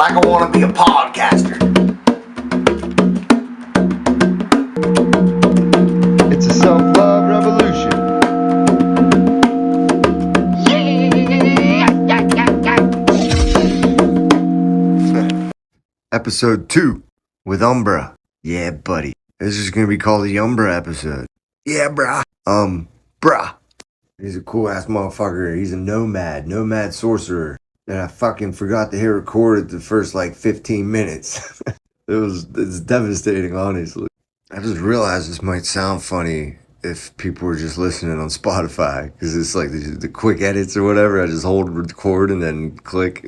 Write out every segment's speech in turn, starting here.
like I want to be a podcaster. It's a self-love revolution. Episode 2 with Umbra. Yeah, buddy. This is going to be called the Umbra episode. Yeah, brah. Brah. He's a cool ass motherfucker. He's a nomad sorcerer. And I fucking forgot to hit record at the first 15 minutes. It's devastating, honestly. I just realized this might sound funny if people were just listening on Spotify, because it's like the quick edits or whatever. I just hold record and then click.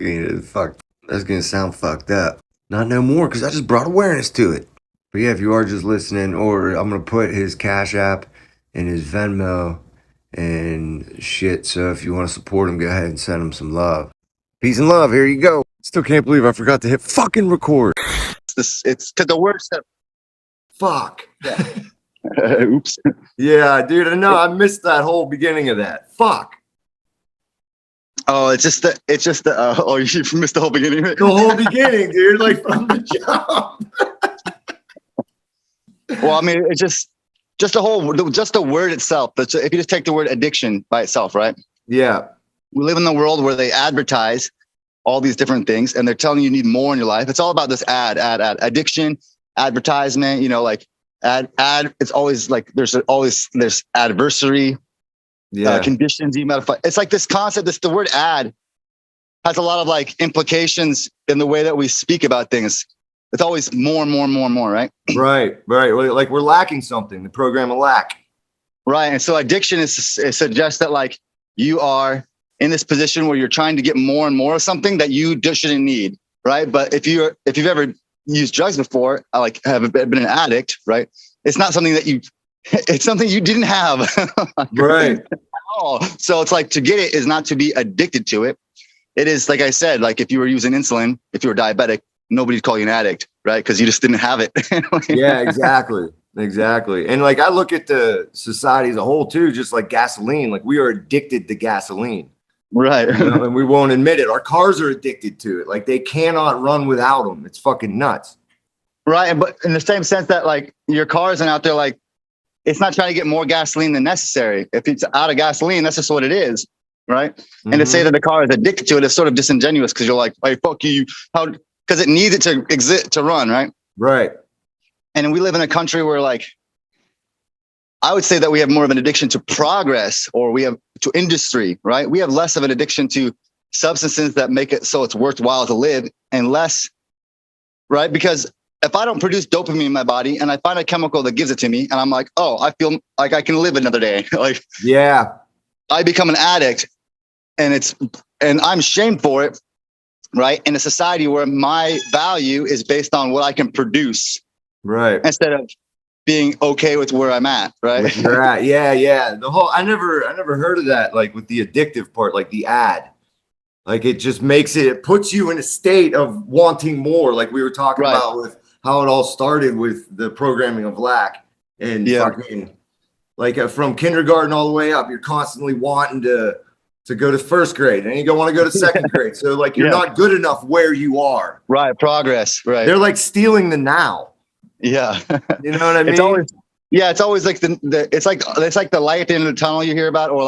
Fuck. That's going to sound fucked up. Not no more, because I just brought awareness to it. But yeah, if you are just listening, or I'm going to put his Cash App and his Venmo and shit. So if you want to support him, go ahead and send him some love. Peace and love. Here you go. Still can't believe I forgot to hit fucking record. It's because the word said, Fuck. yeah. Oops. Yeah, dude. I know. I missed that whole beginning of that. Fuck. Oh, it's just the oh, you missed the whole beginning of it. The whole beginning, dude. Like from the jump. Well, I mean, it's just the word itself. If you just take the word addiction by itself, right? Yeah. We live in a world where they advertise all these different things, and they're telling you need more in your life. It's all about this ad, addiction, advertisement. Ad. It's always like there's adversary, conditions. You modify. It's like this concept. The word ad has a lot of implications in the way that we speak about things. It's always more, right? Right. Like we're lacking something. The program will lack. Right. And so addiction it suggests that you are in this position where you're trying to get more and more of something that you just shouldn't need. Right. But if you've ever used drugs before, have been an addict, right? It's not something it's something you didn't have. Right. At all. So it's to get it is not to be addicted to it. It is, like I said, if you were using insulin, if you were diabetic, nobody'd call you an addict, right? Because you just didn't have it. Yeah, exactly. And I look at the society as a whole too, just like gasoline. We are addicted to gasoline. Right. And we won't admit it. Our cars are addicted to it. They cannot run without them. It's fucking nuts. Right. But in the same sense that your car isn't out there, it's not trying to get more gasoline than necessary. If it's out of gasoline, that's just what it is. Right. Mm-hmm. And to say that the car is addicted to it is sort of disingenuous, because you're like, hey, fuck you. How? Because it needs it to exist, to run. Right. Right. And we live in a country where I would say that we have more of an addiction to progress, or we have to industry, right? We have less of an addiction to substances that make it so it's worthwhile to live, and less, right? Because if I don't produce dopamine in my body and I find a chemical that gives it to me, and I'm like, oh, I feel like I can live another day. Yeah, I become an addict, and I'm shamed for it, right? In a society where my value is based on what I can produce, right? Instead of being okay with where I'm at, right? You're at. Yeah. The whole I never heard of that. With the addictive part, the ad, it just it puts you in a state of wanting more. We were talking about with how it all started with the programming of lack, and fucking from kindergarten all the way up, you're constantly wanting to go to first grade, and you don't want to go to second grade. So you're not good enough where you are. Right. Progress. Right. They're stealing the now. Yeah. You know what I mean? It's always it's like the light at the end of the tunnel you hear about, or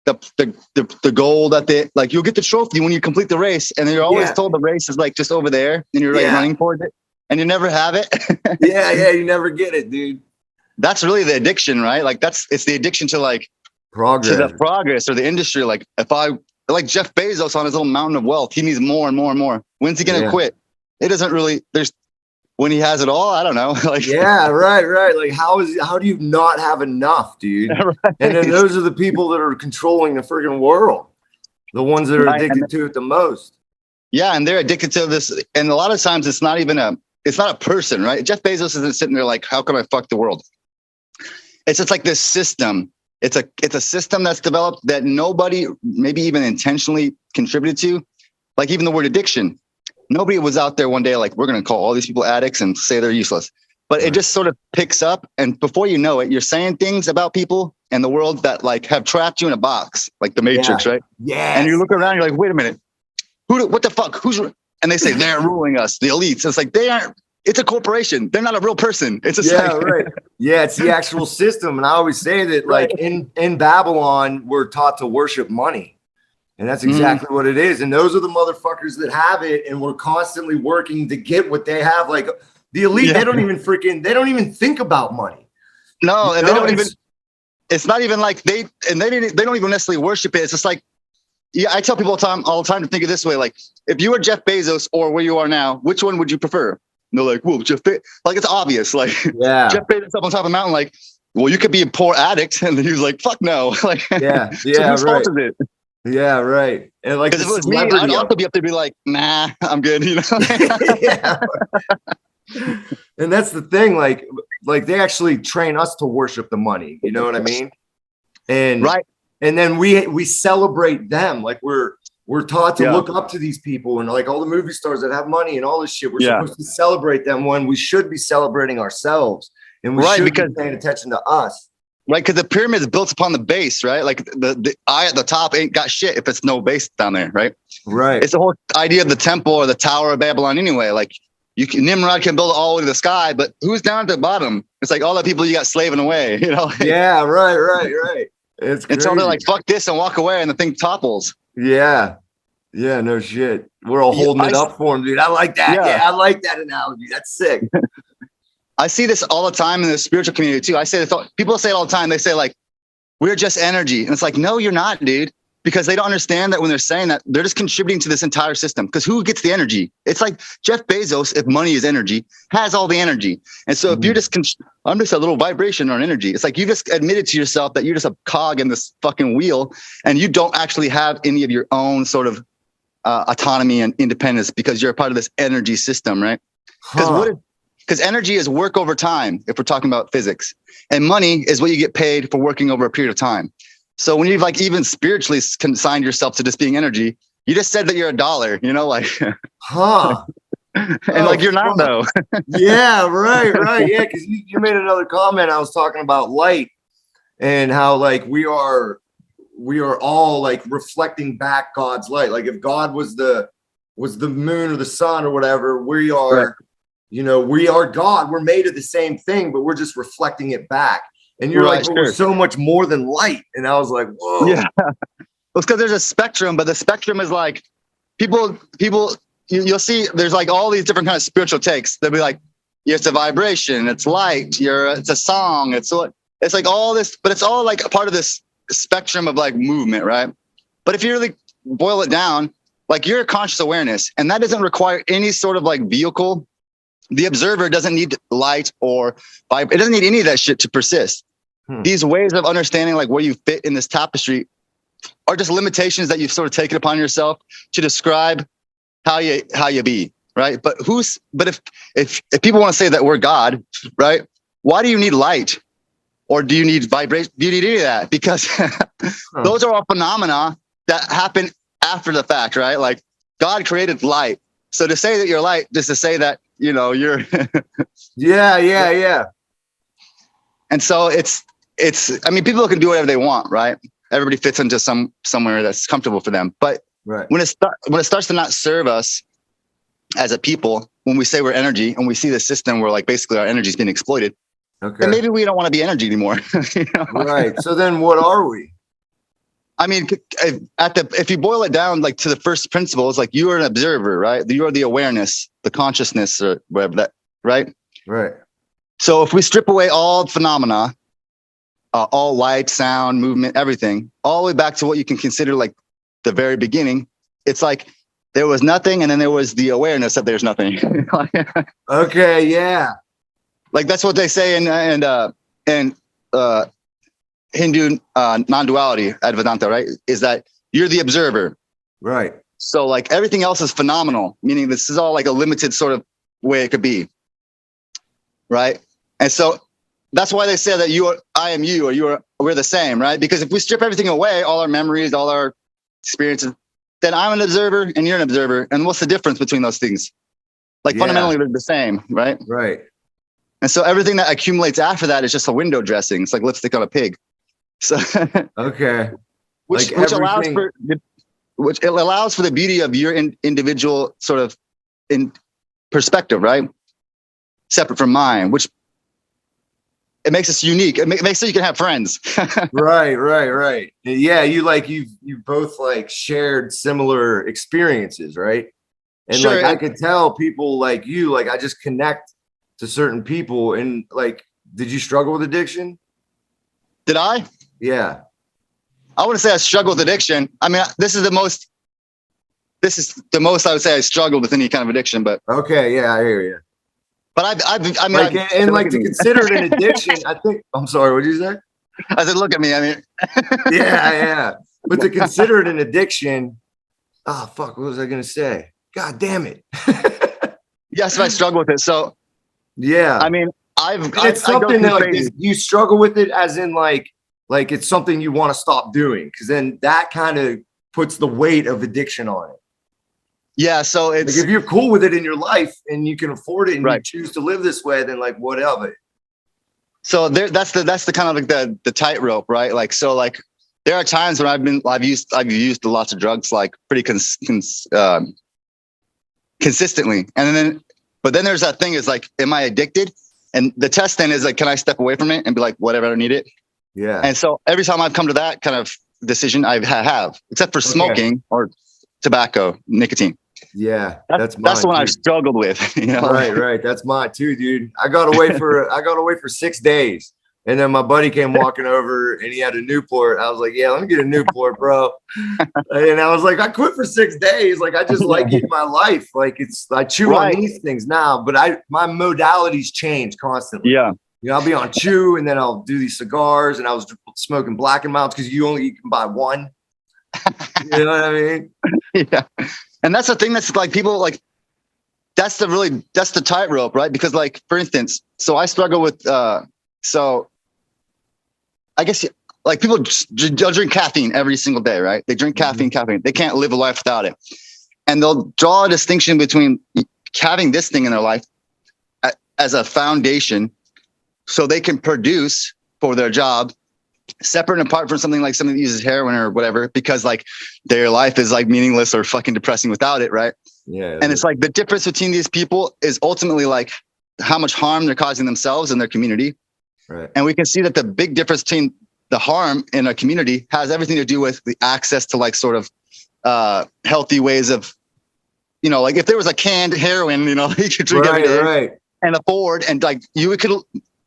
the goal that you'll get the trophy when you complete the race, and then you're always told the race is just over there, and you're running towards it, and you never have it. Yeah, you never get it, dude. That's really the addiction, right? It's the addiction to progress, to the progress, or the industry. If I Jeff Bezos on his little mountain of wealth, he needs more and more and more. When's he gonna quit? It doesn't really. When he has it all, I don't know. Yeah, right. How do you not have enough, dude? Right. And then those are the people that are controlling the friggin' world, the ones that are addicted to it the most. Yeah, and they're addicted to this. And a lot of times it's not a person, right? Jeff Bezos isn't sitting there how can I fuck the world? It's just this system. It's a system that's developed that nobody maybe even intentionally contributed to. Even the word addiction. Nobody was out there one day we're going to call all these people addicts and say they're useless. But it just sort of picks up. And before you know it, you're saying things about people and the world that have trapped you in a box, like the Matrix, right? Yeah. And you look around, you're like, wait a minute. What the fuck? and they say they're ruling us, the elites. It's like they aren't. It's a corporation. They're not a real person. It's just right. Yeah, it's the actual system. And I always say that, like, in Babylon, we're taught to worship money. And that's exactly what it is. And those are the motherfuckers that have it. And we're constantly working to get what they have. Like the elite, they don't even think about money. No, and they don't even, it's not even like they don't even necessarily worship it. It's just like, I tell people all the time to think of this way. Like, if you were Jeff Bezos or where you are now, which one would you prefer? And they're like, well, Jeff Bezos, like, it's obvious. Like, Jeff Bezos up on top of the mountain, like, well, you could be a poor addict. And then he was like, fuck no. Like, so whose fault is it? Yeah, right. And like, if it was me, I'd also be up there, be like, nah, I'm good. You know. And that's the thing. Like they actually train us to worship the money. You know what I mean? And and then we celebrate them. Like we're taught to look up to these people, and like all the movie stars that have money and all this shit. We're supposed to celebrate them when we should be celebrating ourselves, and we should be paying attention to us. Right, because the pyramid is built upon the base, right? Like the eye at the top ain't got shit if it's no base down there, right? Right. It's the whole idea of the temple or the Tower of Babylon anyway. Like Nimrod can build it all the way to the sky, but who's down at the bottom? It's like all the people you got slaving away, you know? Yeah, right. It's crazy. Until they're like, fuck this and walk away and the thing topples. Yeah, no shit. We're all holding it up for them, dude. I like that. Yeah, I like that analogy. That's sick. I see this all the time in the spiritual community too. I say this, people say it all the time. They say like, we're just energy. And it's like, no, you're not, dude. Because they don't understand that when they're saying that, they're just contributing to this entire system. Because who gets the energy? It's like Jeff Bezos, if money is energy, has all the energy. And so if you're just, I'm just a little vibration or an energy. It's like you just admitted to yourself that you're just a cog in this fucking wheel, and you don't actually have any of your own sort of autonomy and independence because you're a part of this energy system, right? Because energy is work over time, if we're talking about physics. And money is what you get paid for working over a period of time. So when you've like even spiritually consigned yourself to just being energy, you just said that you're $1, you know, like, and like you're not though. Yeah, right. Yeah, because you made another comment. I was talking about light and how like we are all like reflecting back God's light. Like if God was the moon or the sun or whatever, we are, you know, we are God. We're made of the same thing, but we're just reflecting it back. And you're like, we're so much more than light. And I was like, whoa. Yeah. Well, it's because there's a spectrum, but the spectrum is like people, you'll see there's like all these different kind of spiritual takes. They'll be like, yeah, it's a vibration, it's light, it's a song, it's like all this, but it's all like a part of this spectrum of like movement, right? But if you really boil it down, like you're a conscious awareness, and that doesn't require any sort of like vehicle. The observer doesn't need light or vibe. It doesn't need any of that shit to persist. These ways of understanding like where you fit in this tapestry are just limitations that you've sort of taken upon yourself to describe how you be, right? But if people want to say that we're God, right? Why do you need light? Or do you need vibration? Do you need any of that? Because those are all phenomena that happen after the fact, right? Like God created light. So to say that you're light, just to say that, you know, you're yeah. And so it's I mean, people can do whatever they want, right? Everybody fits into somewhere that's comfortable for them. But when it starts to not serve us as a people, when we say we're energy and we see the system where like basically our energy is being exploited, then maybe we don't want to be energy anymore. You know? Right. So then what are we? I mean, if you boil it down like to the first principle, it's like you are an observer, right? You are the awareness, the consciousness, or whatever that, right? Right. So if we strip away all phenomena, all light, sound, movement, everything, all the way back to what you can consider like the very beginning, it's like there was nothing, and then there was the awareness that there's nothing. Okay, yeah. Like that's what they say in Hindu non-duality, Advaita, right? Is that you're the observer. Right. So like everything else is phenomenal, meaning this is all like a limited sort of way it could be. Right. And so that's why they say that I am you, or we're the same, right? Because if we strip everything away, all our memories, all our experiences, then I'm an observer and you're an observer. And what's the difference between those things? Like fundamentally they're the same, right? Right. And so everything that accumulates after that is just a window dressing. It's like lipstick on a pig. So which allows for the beauty of your individual sort of in perspective, right? Separate from mine, which it makes us unique. It makes so you can have friends. Right. Yeah, you both like shared similar experiences, right? And Sure. like I could tell people like you, like I just connect to certain people. And like, did you struggle with addiction? Did I? Yeah. I wouldn't say I struggle with addiction. I mean, this is the most I would say I struggle with any kind of addiction, but Okay, yeah, I hear you. but I mean, Like, and like look to at me. consider it an addiction, I think. I'm sorry, what did you say? I said, look at me. I mean, Yeah. But to consider it an addiction, oh fuck, what was I gonna say? God damn it. yes, I struggle with it. So Yeah. I mean, It's I go something through that like phases. you struggle with it as in like it's something you want to stop doing, because then that kind of puts the weight of addiction on it. Yeah, so Like it's if you're cool with it in your life and you can afford it and right. you choose to live this way, then like whatever. So that's the kind of like the tightrope, right? Like so, like there are times when I've used lots of drugs like pretty consistently, and but then there's that thing is like, am I addicted? And the test then is like, can I step away from it and be like, whatever, I don't need it. Yeah. And so every time I've come to that kind of decision, I have, except for smoking or tobacco, nicotine. Yeah, That's the one I've struggled with. You know? Right. That's mine too, dude. I got away for 6 days. And then my buddy came walking over and he had a Newport. I was like, yeah, let me get a Newport, bro. And I was like, I quit for 6 days. Like, I just like it in my life. Like I chew on these things now, but my modalities change constantly. Yeah. You know, I'll be on chew and then I'll do these cigars, and I was smoking Black and Mounts because you can buy one. You know what I mean? Yeah. And that's the thing that's like people like, that's the tightrope, right? Because like, for instance, so I struggle with, so I guess like people drink caffeine every single day, right? They drink caffeine. They can't live a life without it. And they'll draw a distinction between having this thing in their life as a foundation so they can produce for their job, separate and apart from something like somebody that uses heroin or whatever, because like their life is like meaningless or fucking depressing without it, right? Yeah. And it's like the difference between these people is ultimately like how much harm they're causing themselves and their community. Right. And we can see that the big difference between the harm in a community has everything to do with the access to like sort of healthy ways of, you know, like if there was a canned heroin, you know, you could drink every day and afford, and like you could,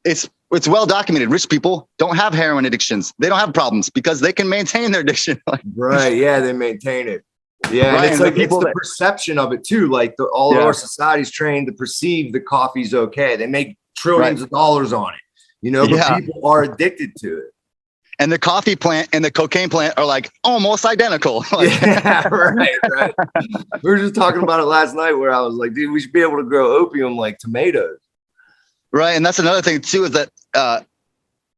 it's well documented. Rich people don't have heroin addictions. They don't have problems because they can maintain their addiction. Right. Yeah. They maintain it. Yeah. Right. And it's like, it's the perception of it too. Like all of our society's trained to perceive the coffee's okay. They make trillions of dollars on it, you know, but people are addicted to it. And the coffee plant and the cocaine plant are like almost identical. Yeah, right. We were just talking about it last night where I was like, dude, we should be able to grow opium like tomatoes. Right. And that's another thing too, is that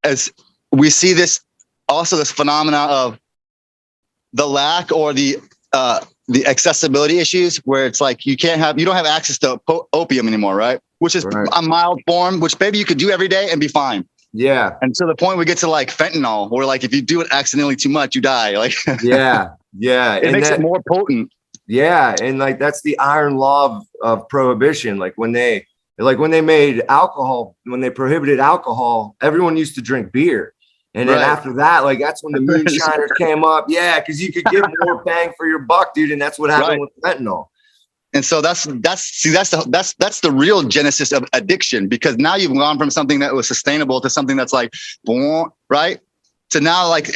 as we see this phenomenon of the lack or the accessibility issues where it's like you don't have access to opium anymore, right? Which is a mild form, which maybe you could do every day and be fine. Yeah. And to the point we get to like fentanyl, where like if you do it accidentally too much, you die. Like yeah. It makes it more potent. Yeah. And like that's the iron law of prohibition. Like when they made alcohol, when they prohibited alcohol, everyone used to drink beer. And then after that, like that's when the moonshiners came up. Yeah, because you could get more bang for your buck, dude. And that's what happened with fentanyl. And so that's the real genesis of addiction, because now you've gone from something that was sustainable to something that's like, right? To now like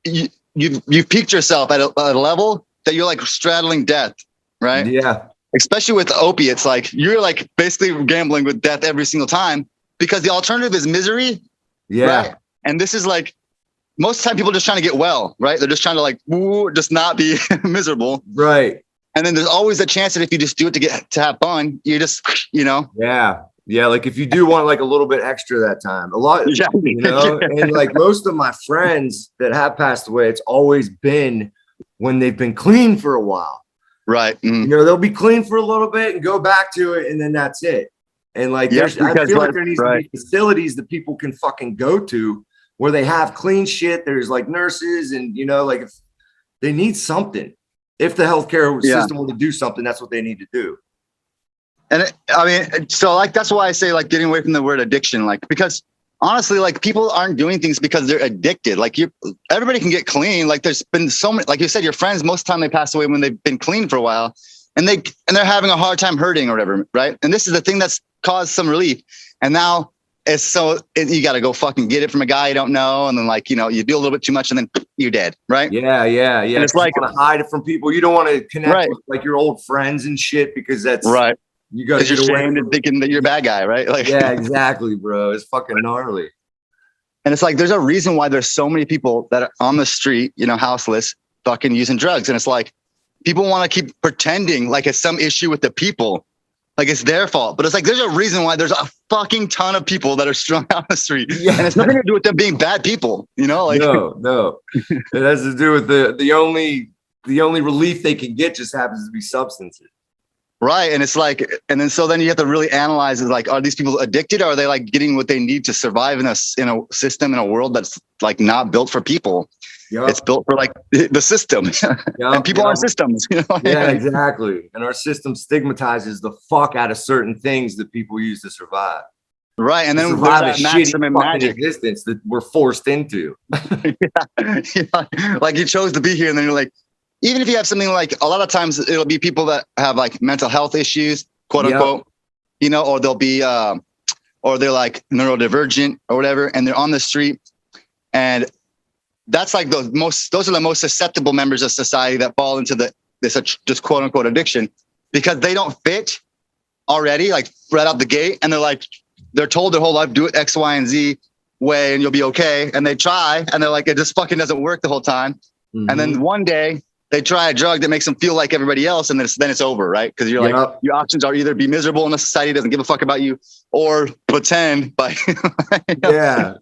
you've peaked yourself at a level that you're like straddling death, right? Yeah. Especially with opiates, like you're like basically gambling with death every single time, because the alternative is misery. Yeah. Right? And this is like, most of the time people are just trying to get well, right? They're just trying to like, just not be miserable. Right. And then there's always a chance that if you just do it to have fun, you just, you know. Yeah. Yeah. Like if you do want like a little bit extra that time, a lot, you know, and like most of my friends that have passed away, it's always been when they've been clean for a while. Right. You know, they'll be clean for a little bit and go back to it. And then that's it. And like, I feel like there needs to be facilities that people can fucking go to where they have clean shit. There's like nurses and, you know, like if they need something, if the healthcare system were to do something, that's what they need to do. I mean, so like, that's why I say like getting away from the word addiction, like, because honestly, like people aren't doing things because they're addicted. Like everybody can get clean. Like there's been so many, like you said, your friends, most of the time they pass away when they've been clean for a while and they're having a hard time hurting or whatever. Right. And this is the thing that's caused some relief. And now you got to go fucking get it from a guy you don't know. And then like, you do a little bit too much and then you're dead. Right. Yeah. And it's like, you want to hide it from people. You don't want to connect right. with like your old friends and shit because that's right. You got to get ashamed and thinking that you're a bad guy, right? Like, yeah, exactly, bro. It's fucking gnarly. And it's like, there's a reason why there's so many people that are on the street, houseless, fucking using drugs. And it's like, people want to keep pretending like it's some issue with the people, like it's their fault. But it's like, there's a reason why there's a fucking ton of people that are strung out on the street. Yeah. And it's nothing to do with them being bad people, like. No. It has to do with the only relief they can get just happens to be substances. Right. And it's like, and then you have to really analyze is like, are these people addicted? Or are they like getting what they need to survive in a system, in a world that's like not built for people? Yep. It's built for like the system. Yep, and people aren't systems. Yeah, exactly. And our system stigmatizes the fuck out of certain things that people use to survive. Right. And then survive a shitty fucking existence that we're forced into. Like you chose to be here and then you're like, even if you have something like, a lot of times it'll be people that have like mental health issues, quote unquote, or they'll be, or they're like neurodivergent or whatever, and they're on the street. And that's like those are the most susceptible members of society that fall into this quote unquote addiction because they don't fit already, like right out the gate. And they're told their whole life, do it X, Y, and Z way and you'll be okay. And they try and they're like, it just fucking doesn't work the whole time. Mm-hmm. And then one day, they try a drug that makes them feel like everybody else, and then it's over, right? Because you're like, your options are either be miserable in a society that doesn't give a fuck about you, or pretend. Yeah.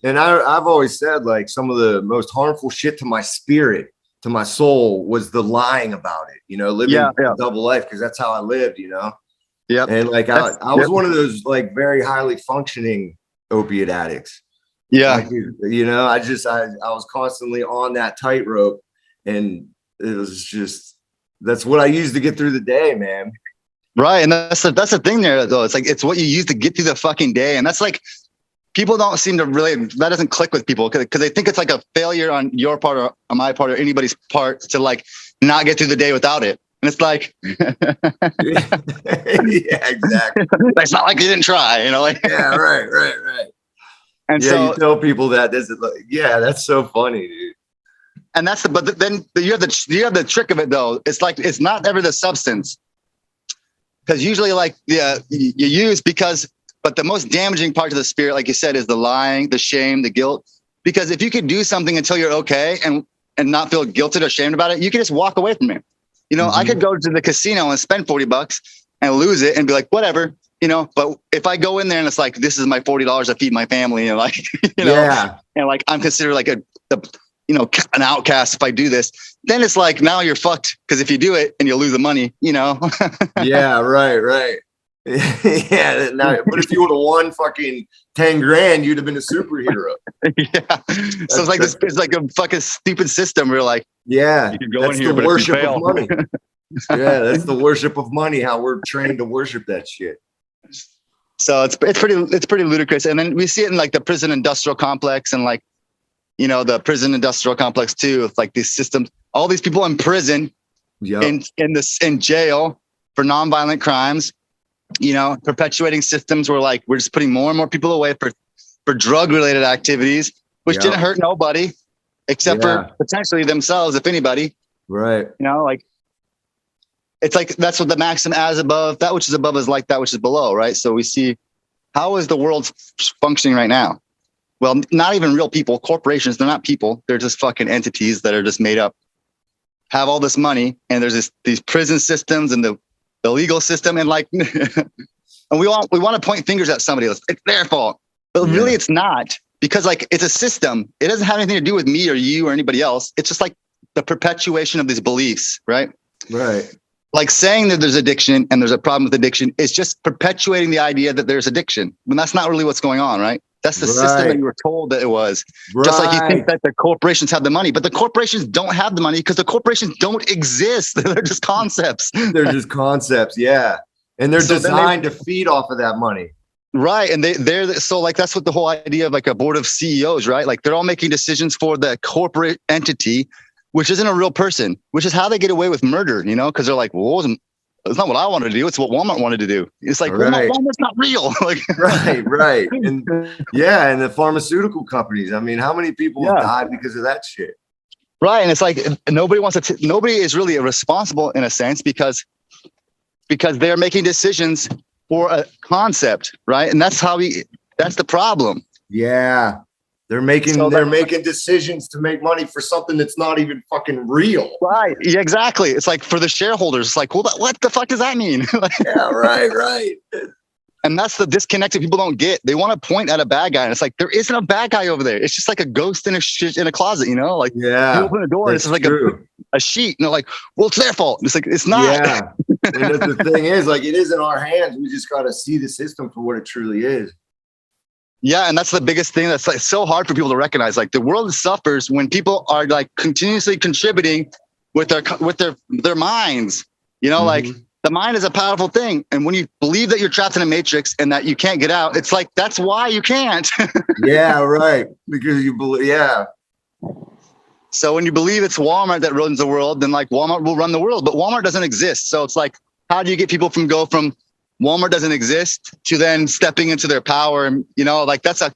And I've always said like some of the most harmful shit to my spirit, to my soul, was the lying about it. Living a double life because that's how I lived. Yeah. And like I was one of those like very highly functioning opiate addicts. Yeah. Like, I was constantly on that tightrope. And it was just, that's what I used to get through the day, man. Right. And that's the thing there, though. It's like, it's what you use to get through the fucking day. And that's like, people don't seem to really, that doesn't click with people because they think it's like a failure on your part or on my part or anybody's part to like not get through the day without it. And it's like, yeah, exactly. It's not like you didn't try, like. Yeah, right. And so you tell people that, that's so funny, dude. And but then you have the trick of it though. It's like, it's not ever the substance. Because usually like, you use but the most damaging part to the spirit, like you said, is the lying, the shame, the guilt. Because if you could do something until you're okay and not feel guilted or shamed about it, you can just walk away from it. Mm-hmm. I could go to the casino and spend $40 and lose it and be like, whatever, but if I go in there and it's like, this is my $40 to feed my family and like, and like, I'm considered like an outcast if I do this, then it's like, now you're fucked. Cause if you do it and you lose the money, Yeah, right. Yeah. Now, but if you would have won fucking 10 grand, you'd have been a superhero. Yeah. So it's like it's like a fucking stupid system. We're like, yeah, you can go in here, but worship of money. Yeah. That's the worship of money. How we're trained to worship that shit. So it's pretty ludicrous. And then we see it in like the prison industrial complex and like, the prison industrial complex too. It's like these systems, all these people in prison, in jail for nonviolent crimes, perpetuating systems where like, we're just putting more and more people away for drug related activities, which didn't hurt nobody except for potentially themselves, if anybody. Right. Like, it's like, that's what the maxim as above, that which is above is like that which is below. Right. So we see, how is the world functioning right now? Well, not even real people, corporations, they're not people. They're just fucking entities that are just made up, have all this money. And there's these prison systems and the legal system. And like, and we want to point fingers at somebody else. It's their fault. But really it's not, because like, it's a system. It doesn't have anything to do with me or you or anybody else. It's just like the perpetuation of these beliefs, right? Right. Like saying that there's addiction and there's a problem with addiction is just perpetuating the idea that there's addiction when that's not really what's going on, right? That's the system that you were told that it was. Right. Just like you think that the corporations have the money, but the corporations don't have the money because the corporations don't exist. They're just concepts. They're just concepts. Yeah. And they're So designed to feed off of that money. Right. And they're so like, that's what the whole idea of like a board of CEOs, right? Like they're all making decisions for the corporate entity, which isn't a real person, which is how they get away with murder, you know, because they're like, well, it's not what I wanted to do. It's what Walmart wanted to do. It's like, Right. Walmart's not real. Like, right. And yeah. And the pharmaceutical companies, I mean, how many people have died because of that shit? Right. And it's like, nobody is really responsible in a sense because they're making decisions for a concept, right? And that's the problem. Yeah. They're making decisions to make money for something that's not even fucking real. Right. Yeah, exactly. It's like for the shareholders, it's like, well, what the fuck does that mean? Yeah, right. And that's the disconnect that people don't get. They want to point at a bad guy. And it's like, there isn't a bad guy over there. It's just like a ghost in a closet, you know? Like, you open a door and it's just like a sheet. And they're like, well, it's their fault. And it's like, it's not. Yeah. And the thing is, like, it is in our hands. We just got to see the system for what it truly is. Yeah. And that's the biggest thing that's like so hard for people to recognize. Like the world suffers when people are like continuously contributing with their minds, you know, like the mind is a powerful thing. And when you believe that you're trapped in a matrix and that you can't get out, it's like, that's why you can't. Yeah, right. Because you believe, yeah. So when you believe it's Walmart that runs the world, then like Walmart will run the world, but Walmart doesn't exist. So it's like, how do you get people go from Walmart doesn't exist to then stepping into their power? And, you know, like that's a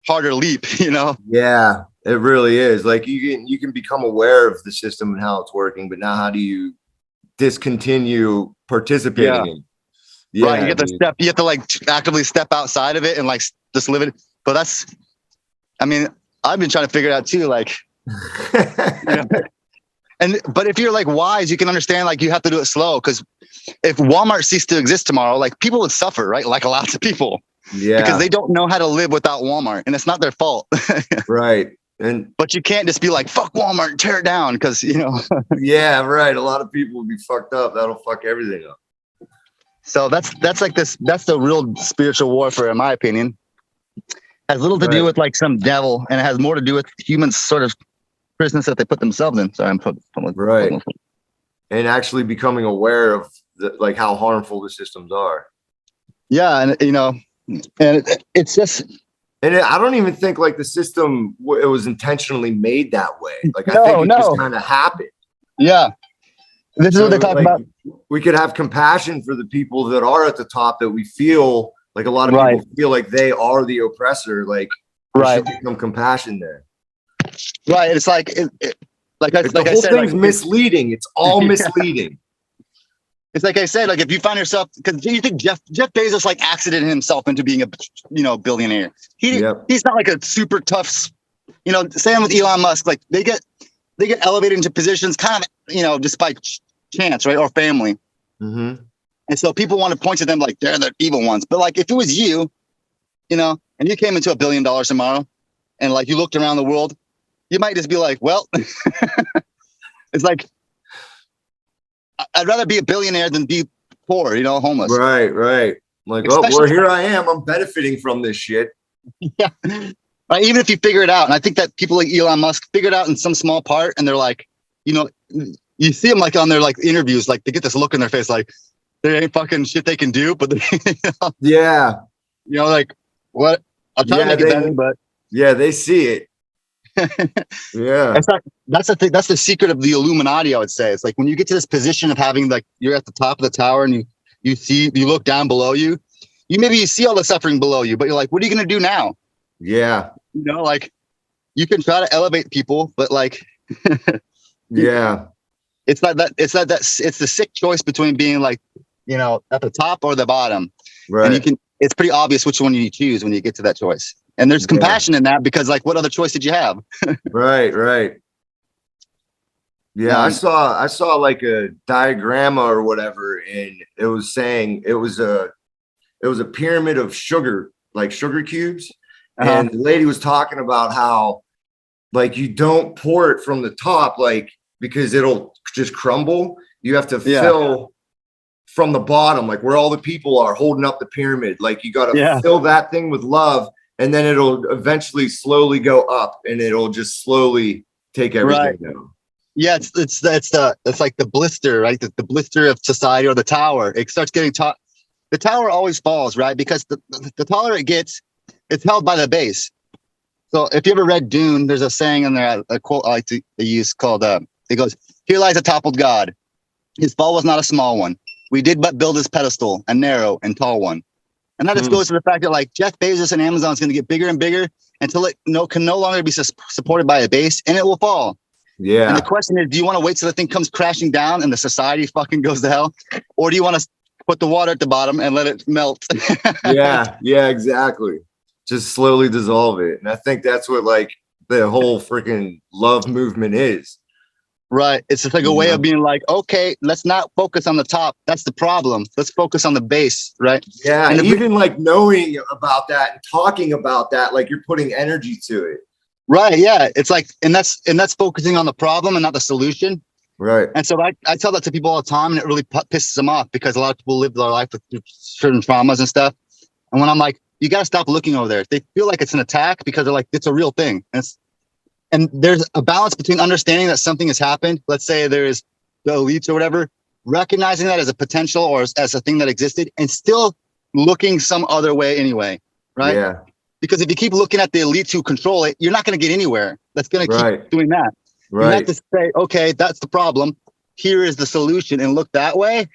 harder leap, you know? Yeah, it really is. Like you can become aware of the system and how it's working, but now how do you discontinue participating in? Yeah, right. You have to like actively step outside of it and like just live it. But I've been trying to figure it out too. Like, you know, but if you're like wise, you can understand, like you have to do it slow. Cause if Walmart ceased to exist tomorrow, like people would suffer, right? Like lots of people, because they don't know how to live without Walmart and it's not their fault. Right. But you can't just be like, fuck Walmart and tear it down. Cause you know, yeah, right. A lot of people would be fucked up. That'll fuck everything up. So that's the real spiritual warfare, in my opinion. Has little to do with like some devil, and it has more to do with humans' sort of prisons that they put themselves in. So right. And actually becoming aware of like how harmful the systems are. Yeah, and you know, and it's just. And I don't even think like the system it was intentionally made that way. Like I think it just kind of happened. Yeah, this is what they talk about. We could have compassion for the people that are at the top that we feel. Like a lot of people feel like they are the oppressor. Like, there should be some compassion there. Right. It's like, the whole thing's misleading. It's all misleading. It's like I said, like if you find yourself, because you think Jeff Bezos like accidented himself into being a billionaire. He's not like a super tough, you know. Same with Elon Musk. Like they get elevated into positions kind of, you know, just by chance, right, or family. Mm-hmm. And so people want to point to them like they're the evil ones. But like if it was you, you know, and you came into $1 billion tomorrow and like you looked around the world, you might just be like, well, it's like, I'd rather be a billionaire than be poor, you know, homeless. Right. Like, here I am. I'm benefiting from this shit. Yeah. Right. Even if you figure it out. And I think that people like Elon Musk figured out in some small part and they're like, you know, you see them like on their like interviews, like they get this look in their face, like, there ain't fucking shit they can do, but you know, like what? I'll try to make it better, but they see it. Yeah, that's the thing. That's the secret of the Illuminati. I would say it's like when you get to this position of having like you're at the top of the tower and you look down below you, you see all the suffering below you, but you're like, what are you gonna do now? Yeah, you know, like you can try to elevate people, but like, yeah, it's not that. It's the sick choice between being like, you know, at the top or the bottom. Right. And it's pretty obvious which one you choose when you get to that choice. And there's compassion in that because like, what other choice did you have? Right. Yeah. I saw like a diagram or whatever. And it was saying it was a pyramid of sugar cubes. Uh-huh. And the lady was talking about how like, you don't pour it from the top, like, because it'll just crumble. You have to fill from the bottom, like where all the people are holding up the pyramid. Like you got to fill that thing with love, and then it'll eventually slowly go up, and it'll just slowly take everything down. Yeah, it's like the blister, right? The blister of society, or the tower. It starts getting taught. The tower always falls, right? Because the taller it gets, it's held by the base. So if you ever read Dune, there's a saying in there, a quote I like to use called, it goes, "Here lies a toppled god. His fall was not a small one. We did but build his pedestal, a narrow and tall one." And that just goes to the fact that like Jeff Bezos and Amazon is going to get bigger and bigger until it can no longer be supported by a base, and it will fall. Yeah. And the question is, do you want to wait till the thing comes crashing down and the society fucking goes to hell? Or do you want to put the water at the bottom and let it melt? Yeah, exactly. Just slowly dissolve it. And I think that's what like the whole freaking love movement is. Right. It's just like a way of being like, okay, let's not focus on the top. That's the problem. Let's focus on the base. Right. Yeah. And even like knowing about that and talking about that, like you're putting energy to it. Right. Yeah. It's like, and that's focusing on the problem and not the solution. Right. And so I tell that to people all the time, and it really pisses them off because a lot of people live their life with certain traumas and stuff. And when I'm like, you got to stop looking over there, they feel like it's an attack because they're like, it's a real thing. And there's a balance between understanding that something has happened. Let's say there is the elites or whatever, recognizing that as a potential or as a thing that existed, and still looking some other way anyway. Right. Yeah. Because if you keep looking at the elites who control it, you're not going to get anywhere. That's going to keep doing that. Right. You have to say, okay, that's the problem. Here is the solution, and look that way.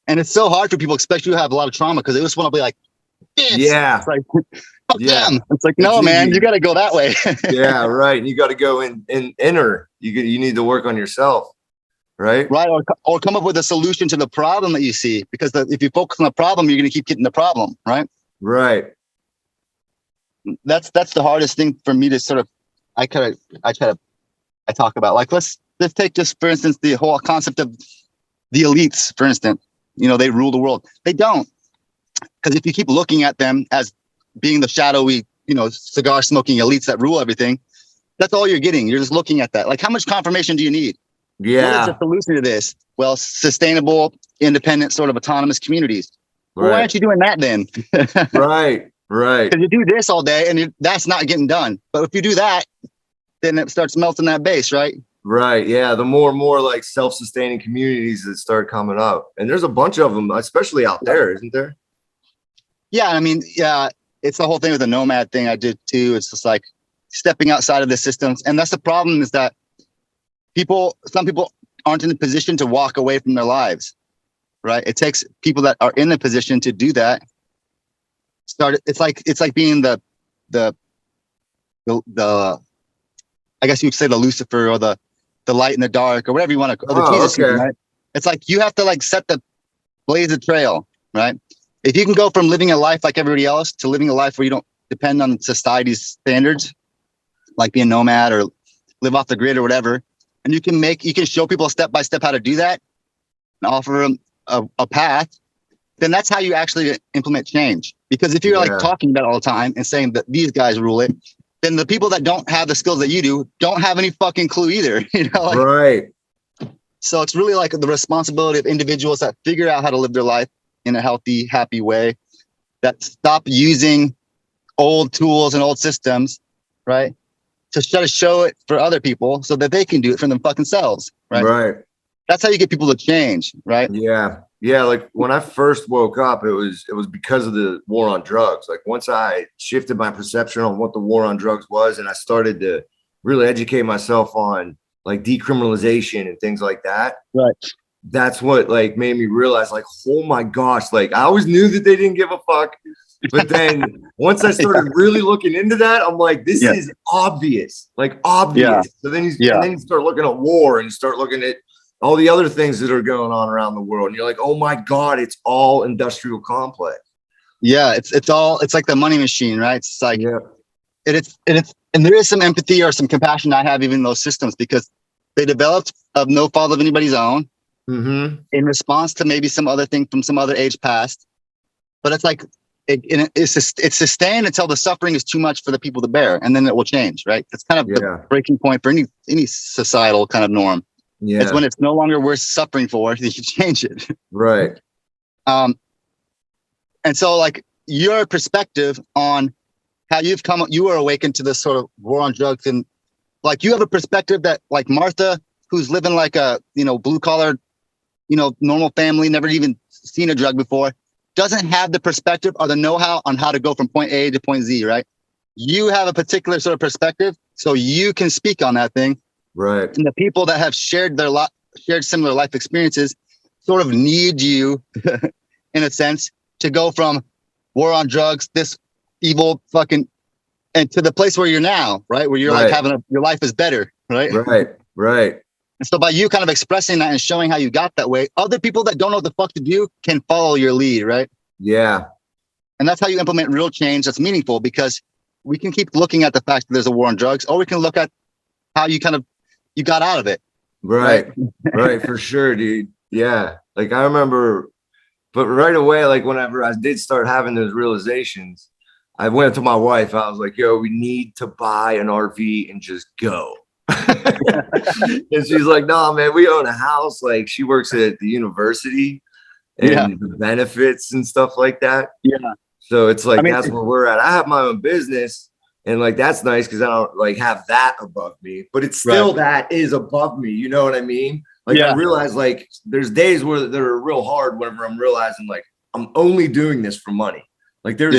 And it's so hard for people, especially who have a lot of trauma, because they just want to be like, this. Yeah. It's like, fuck them. It's like, no, man, you got to go that way. Yeah, right. You got to go in inner. You need to work on yourself. Right. Right. Or come up with a solution to the problem that you see, because if you focus on the problem, you're going to keep getting the problem. Right. Right. That's the hardest thing for me to sort of, I talk about, like, let's take just, for instance, the whole concept of the elites, for instance. You know, they rule the world. They don't. Because if you keep looking at them as being the shadowy, cigar smoking elites that rule everything, that's all you're getting. You're just looking at that. Like, how much confirmation do you need? Yeah. What is the solution to this? Well, sustainable, independent, sort of autonomous communities. Right. Well, why aren't you doing that then? Right. Because you do this all day and that's not getting done. But if you do that, then it starts melting that base, right? Right. Yeah. The more and more like self-sustaining communities that start coming up. And there's a bunch of them, especially out there, isn't there? Yeah. I mean, yeah, it's the whole thing with the nomad thing I did too. It's just like stepping outside of the systems. And that's the problem, is that some people aren't in a position to walk away from their lives, right? It takes people that are in a position to do that. It's like being the I guess you would say the Lucifer, or the light in the dark, or whatever you want to, or the Jesus, right? It's like you have to like set the blaze a trail, right? If you can go from living a life like everybody else to living a life where you don't depend on society's standards, like being nomad or live off the grid or whatever, and you can show people step by step how to do that and offer them a path, then that's how you actually implement change. Because if you're like talking about it all the time and saying that these guys rule it, then the people that don't have the skills that you do don't have any fucking clue either. Right. So it's really like the responsibility of individuals that figure out how to live their life in a healthy, happy way, that stop using old tools and old systems, right? To try to show it for other people so that they can do it for them fucking selves, right? Right. That's how you get people to change, right? Yeah. Yeah, like when I first woke up, it was because of the war on drugs. Like once I shifted my perception on what the war on drugs was, and I started to really educate myself on like decriminalization and things like that. Right. That's what like made me realize, like, oh my gosh, like I always knew that they didn't give a fuck. But then once I started really looking into that, I'm like, this is obvious, like obvious. Yeah. So then and then you start looking at war and you start looking at all the other things that are going on around the world. And you're like, oh my God, it's all industrial complex. Yeah. It's like the money machine, right? It's like, and there is some empathy or some compassion I have even in those systems, because they developed of no fault of anybody's own in response to maybe some other thing from some other age past. But it's like, it's sustained until the suffering is too much for the people to bear. And then it will change, right? It's kind of the breaking point for any societal kind of norm. Yeah. It's when it's no longer worth suffering for that you change it. Right. And so like your perspective on how you were awakened to this sort of war on drugs and like you have a perspective that like Martha, who's living like a, blue collar, normal family, never even seen a drug before, doesn't have the perspective or the know-how on how to go from point A to point Z, right? You have a particular sort of perspective, so you can speak on that thing. Right. And the people that have shared similar life experiences sort of need you in a sense to go from war on drugs, this evil fucking, and to the place where you're now, right? Where you're like your life is better, right? Right. And so by you kind of expressing that and showing how you got that way, other people that don't know what the fuck to do can follow your lead, right? Yeah. And that's how you implement real change that's meaningful, because we can keep looking at the fact that there's a war on drugs, or we can look at how you got out of it. Right. Right. For sure, dude. Yeah. Like I remember, but right away, like whenever I did start having those realizations, I went to my wife. I was like, yo, we need to buy an RV and just go. And she's like, nah, man, we own a house. Like she works at the university and the benefits and stuff like that. Yeah. So it's like, that's where we're at. I have my own business. And like, that's nice because I don't like have that above me, but it's still that is above me. You know what I mean? Like I realize like there's days where they're real hard whenever I'm realizing like I'm only doing this for money. Like do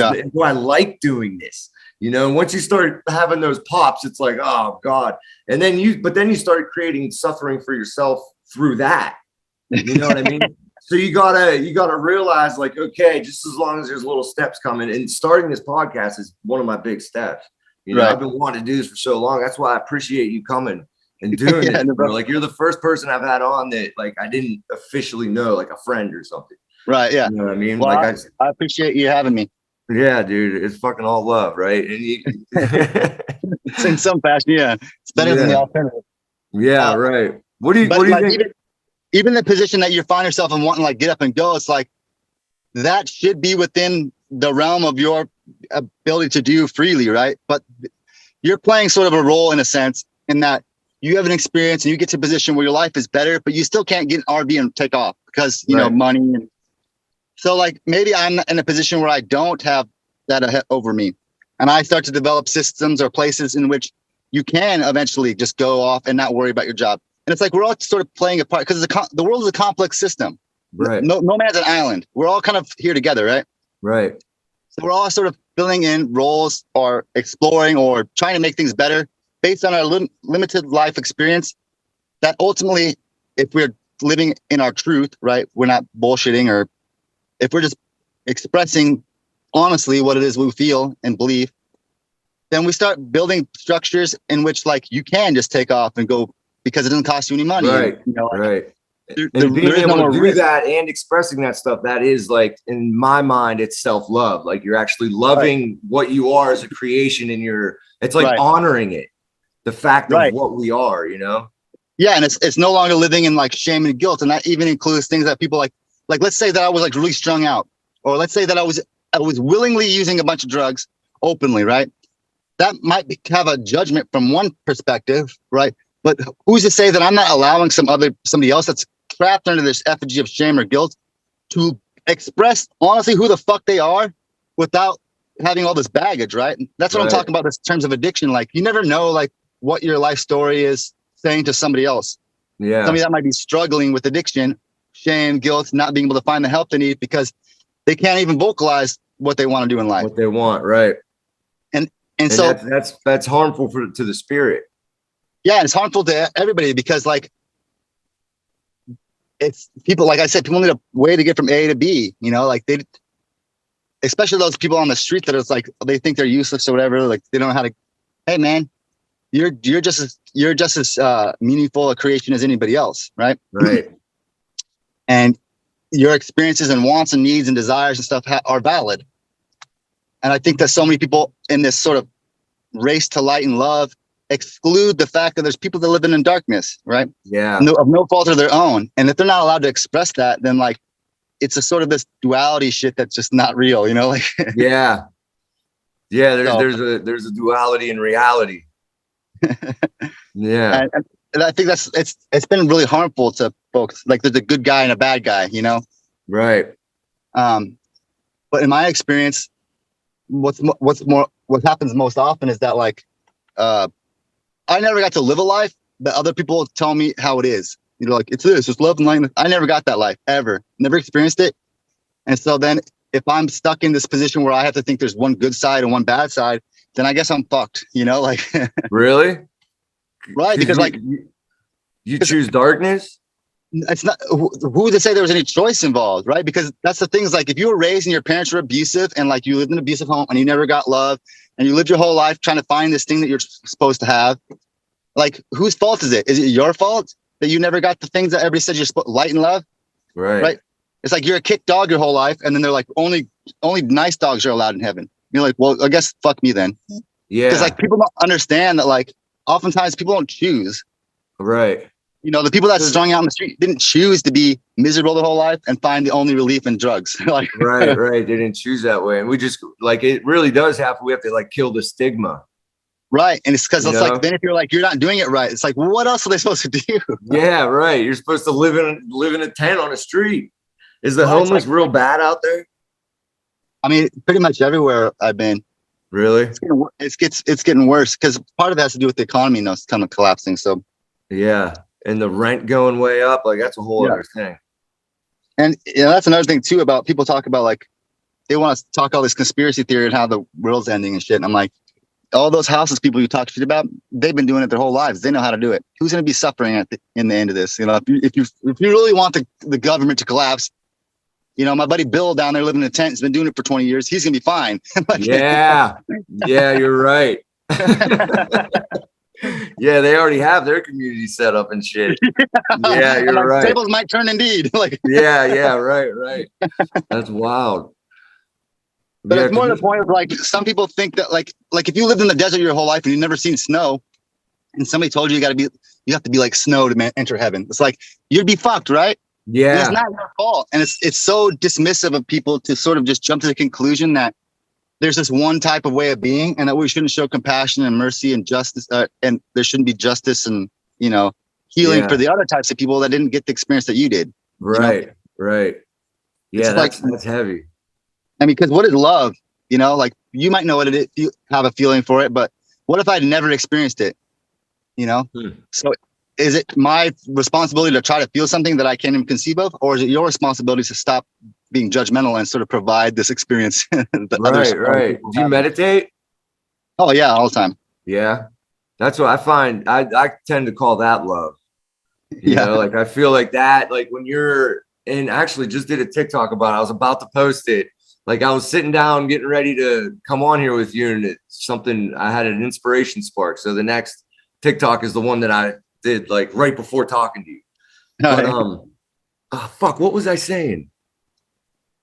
I like doing this? And once you start having those pops, it's like, oh God. And then you start creating suffering for yourself through that. You know what I mean? So you gotta realize like, okay, just as long as there's little steps coming, and starting this podcast is one of my big steps. I've been wanting to do this for so long. That's why I appreciate you coming and doing it. Like you're the first person I've had on that like I didn't officially know, like a friend or something. Right. Yeah. You know what I mean? Well, like I appreciate you having me. Yeah, dude. It's fucking all love, right? And it's in some fashion, yeah. It's better than the alternative. Yeah, right. What do you think? Even the position that you find yourself in, wanting to like get up and go, it's like that should be within the realm of your ability to do freely, right? But you're playing sort of a role in a sense in that you have an experience and you get to a position where your life is better, but you still can't get an RV and take off because you know money. And so like maybe I'm in a position where I don't have that over me, and I start to develop systems or places in which you can eventually just go off and not worry about your job. And it's like we're all sort of playing a part because the world is a complex system. Right. No man's an island. We're all kind of here together, right? Right. So we're all sort of filling in roles or exploring or trying to make things better based on our limited life experience. That ultimately, if we're living in our truth, right, we're not bullshitting, or if we're just expressing honestly what it is we feel and believe, then we start building structures in which like you can just take off and go because it doesn't cost you any money. Right. And, right. And being able to do that and expressing that stuff, that is like, in my mind, it's self-love. Like you're actually loving what you are as a creation, and it's like honoring it, the fact of what we are, Yeah. And it's no longer living in like shame and guilt. And that even includes things that people like let's say that I was like really strung out, or let's say that I was willingly using a bunch of drugs openly, right? That might have a judgment from one perspective, right? But who's to say that I'm not allowing somebody else that's trapped under this effigy of shame or guilt to express honestly who the fuck they are without having all this baggage, right? That's what I'm talking about in terms of addiction. Like you never know like what your life story is saying to somebody else. Yeah. Somebody that might be struggling with addiction, shame, guilt, not being able to find the help they need because they can't even vocalize what they want to do in life. What they want, right. And so that's harmful to the spirit. Yeah, it's harmful to everybody because like it's people, like I said, people need a way to get from A to B, like especially those people on the street that it's like, they think they're useless or whatever. Like they don't know how to, hey man, you're just as meaningful a creation as anybody else. Right. Right. And your experiences and wants and needs and desires and stuff are valid. And I think that so many people in this sort of race to light and love exclude the fact that there's people that live in darkness, right? Yeah. Of no fault of their own. And if they're not allowed to express that, then like it's a sort of this duality shit that's just not real, like yeah. Yeah, there's a duality in reality. Yeah. And I think it's been really harmful to folks. Like there's a good guy and a bad guy, Right. But in my experience, what happens most often is that like I I never got to live a life that other people tell me how it is. You know, like it's this, it's love and light. I never got that life ever, never experienced it. And so then if I'm stuck in this position where I have to think there's one good side and one bad side, then I guess I'm fucked, you know, like. Really? Right. Because like you choose darkness. It's not who to say there was any choice involved, right? Because that's the thing is like if you were raised and your parents were abusive and like you lived in an abusive home and you never got love and you lived your whole life trying to find this thing that you're supposed to have, like whose fault is it? Is it your fault that you never got the things that everybody said you're supposed light and love? Right. It's like you're a kick dog your whole life, and then they're like only nice dogs are allowed in heaven. You're like, well, I guess fuck me then. Yeah. Because like people don't understand that like oftentimes people don't choose. Right. You know, the people that strung out on the street didn't choose to be miserable their whole life and find the only relief in drugs. Like, right. They didn't choose that way. And we just like, it really does happen. We have to like kill the stigma. Right. And it's because it's like, then if you're like, you're not doing it right, it's like, well, what else are they supposed to do? Yeah, right. You're supposed to live in a tent on a street. Is the homeless like, real bad out there? I mean, pretty much everywhere I've been. Really? It's getting worse because part of it has to do with the economy, you know, it's kind of collapsing. So yeah. And the rent going way up, like that's a whole other thing. And you know, that's another thing too about people talk about like they want to talk all this conspiracy theory and how the world's ending and shit. And I'm like, all those houseless people you talk shit about, they've been doing it their whole lives. They know how to do it. Who's going to be suffering in the end of this? You know, if you really want the government to collapse, you know, my buddy Bill down there living in a tent has been doing it for 20 years. He's going to be fine. Yeah, you're right. Yeah, they already have their community set up and shit. Yeah, you're like, right. Tables might turn indeed. Like, yeah, right. That's wild. But it's more the point of like some people think that like if you lived in the desert your whole life and you've never seen snow, and somebody told you you have to be like snow to enter heaven. It's like you'd be fucked, right? Yeah, and it's not your fault, and it's so dismissive of people to sort of just jump to the conclusion that there's this one type of way of being, and that we shouldn't show compassion and mercy and justice, and there shouldn't be justice and healing for the other types of people that didn't get the experience that you did. Right. Yeah, that's heavy. I mean, because what is love? You know, like you might know what it is, you have a feeling for it, but what if I'd never experienced it? You know, so is it my responsibility to try to feel something that I can't even conceive of, or is it your responsibility to stop being judgmental and sort of provide this experience? Right. Do you meditate? Oh yeah, all the time. Yeah, that's what I find. I tend to call that love. You know, like I feel like that, like when you're, and actually just did a TikTok about it. I was about to post it. Like I was sitting down, getting ready to come on here with you, and it's something I had an inspiration spark. So the next TikTok is the one that I did like right before talking to you. But what was I saying?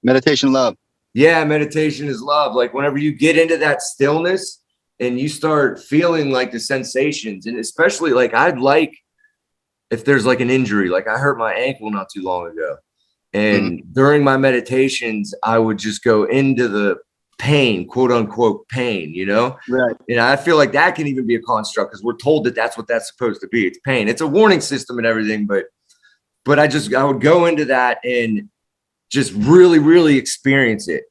Meditation, love. Yeah, meditation is love. Like whenever you get into that stillness and you start feeling like the sensations, and especially like I'd like if there's like an injury, like I hurt my ankle not too long ago. And during my meditations, I would just go into the pain, quote unquote pain, you know? Right. And I feel like that can even be a construct because we're told that that's what that's supposed to be. It's pain. It's a warning system and everything. But I would go into that and just really, really experience it,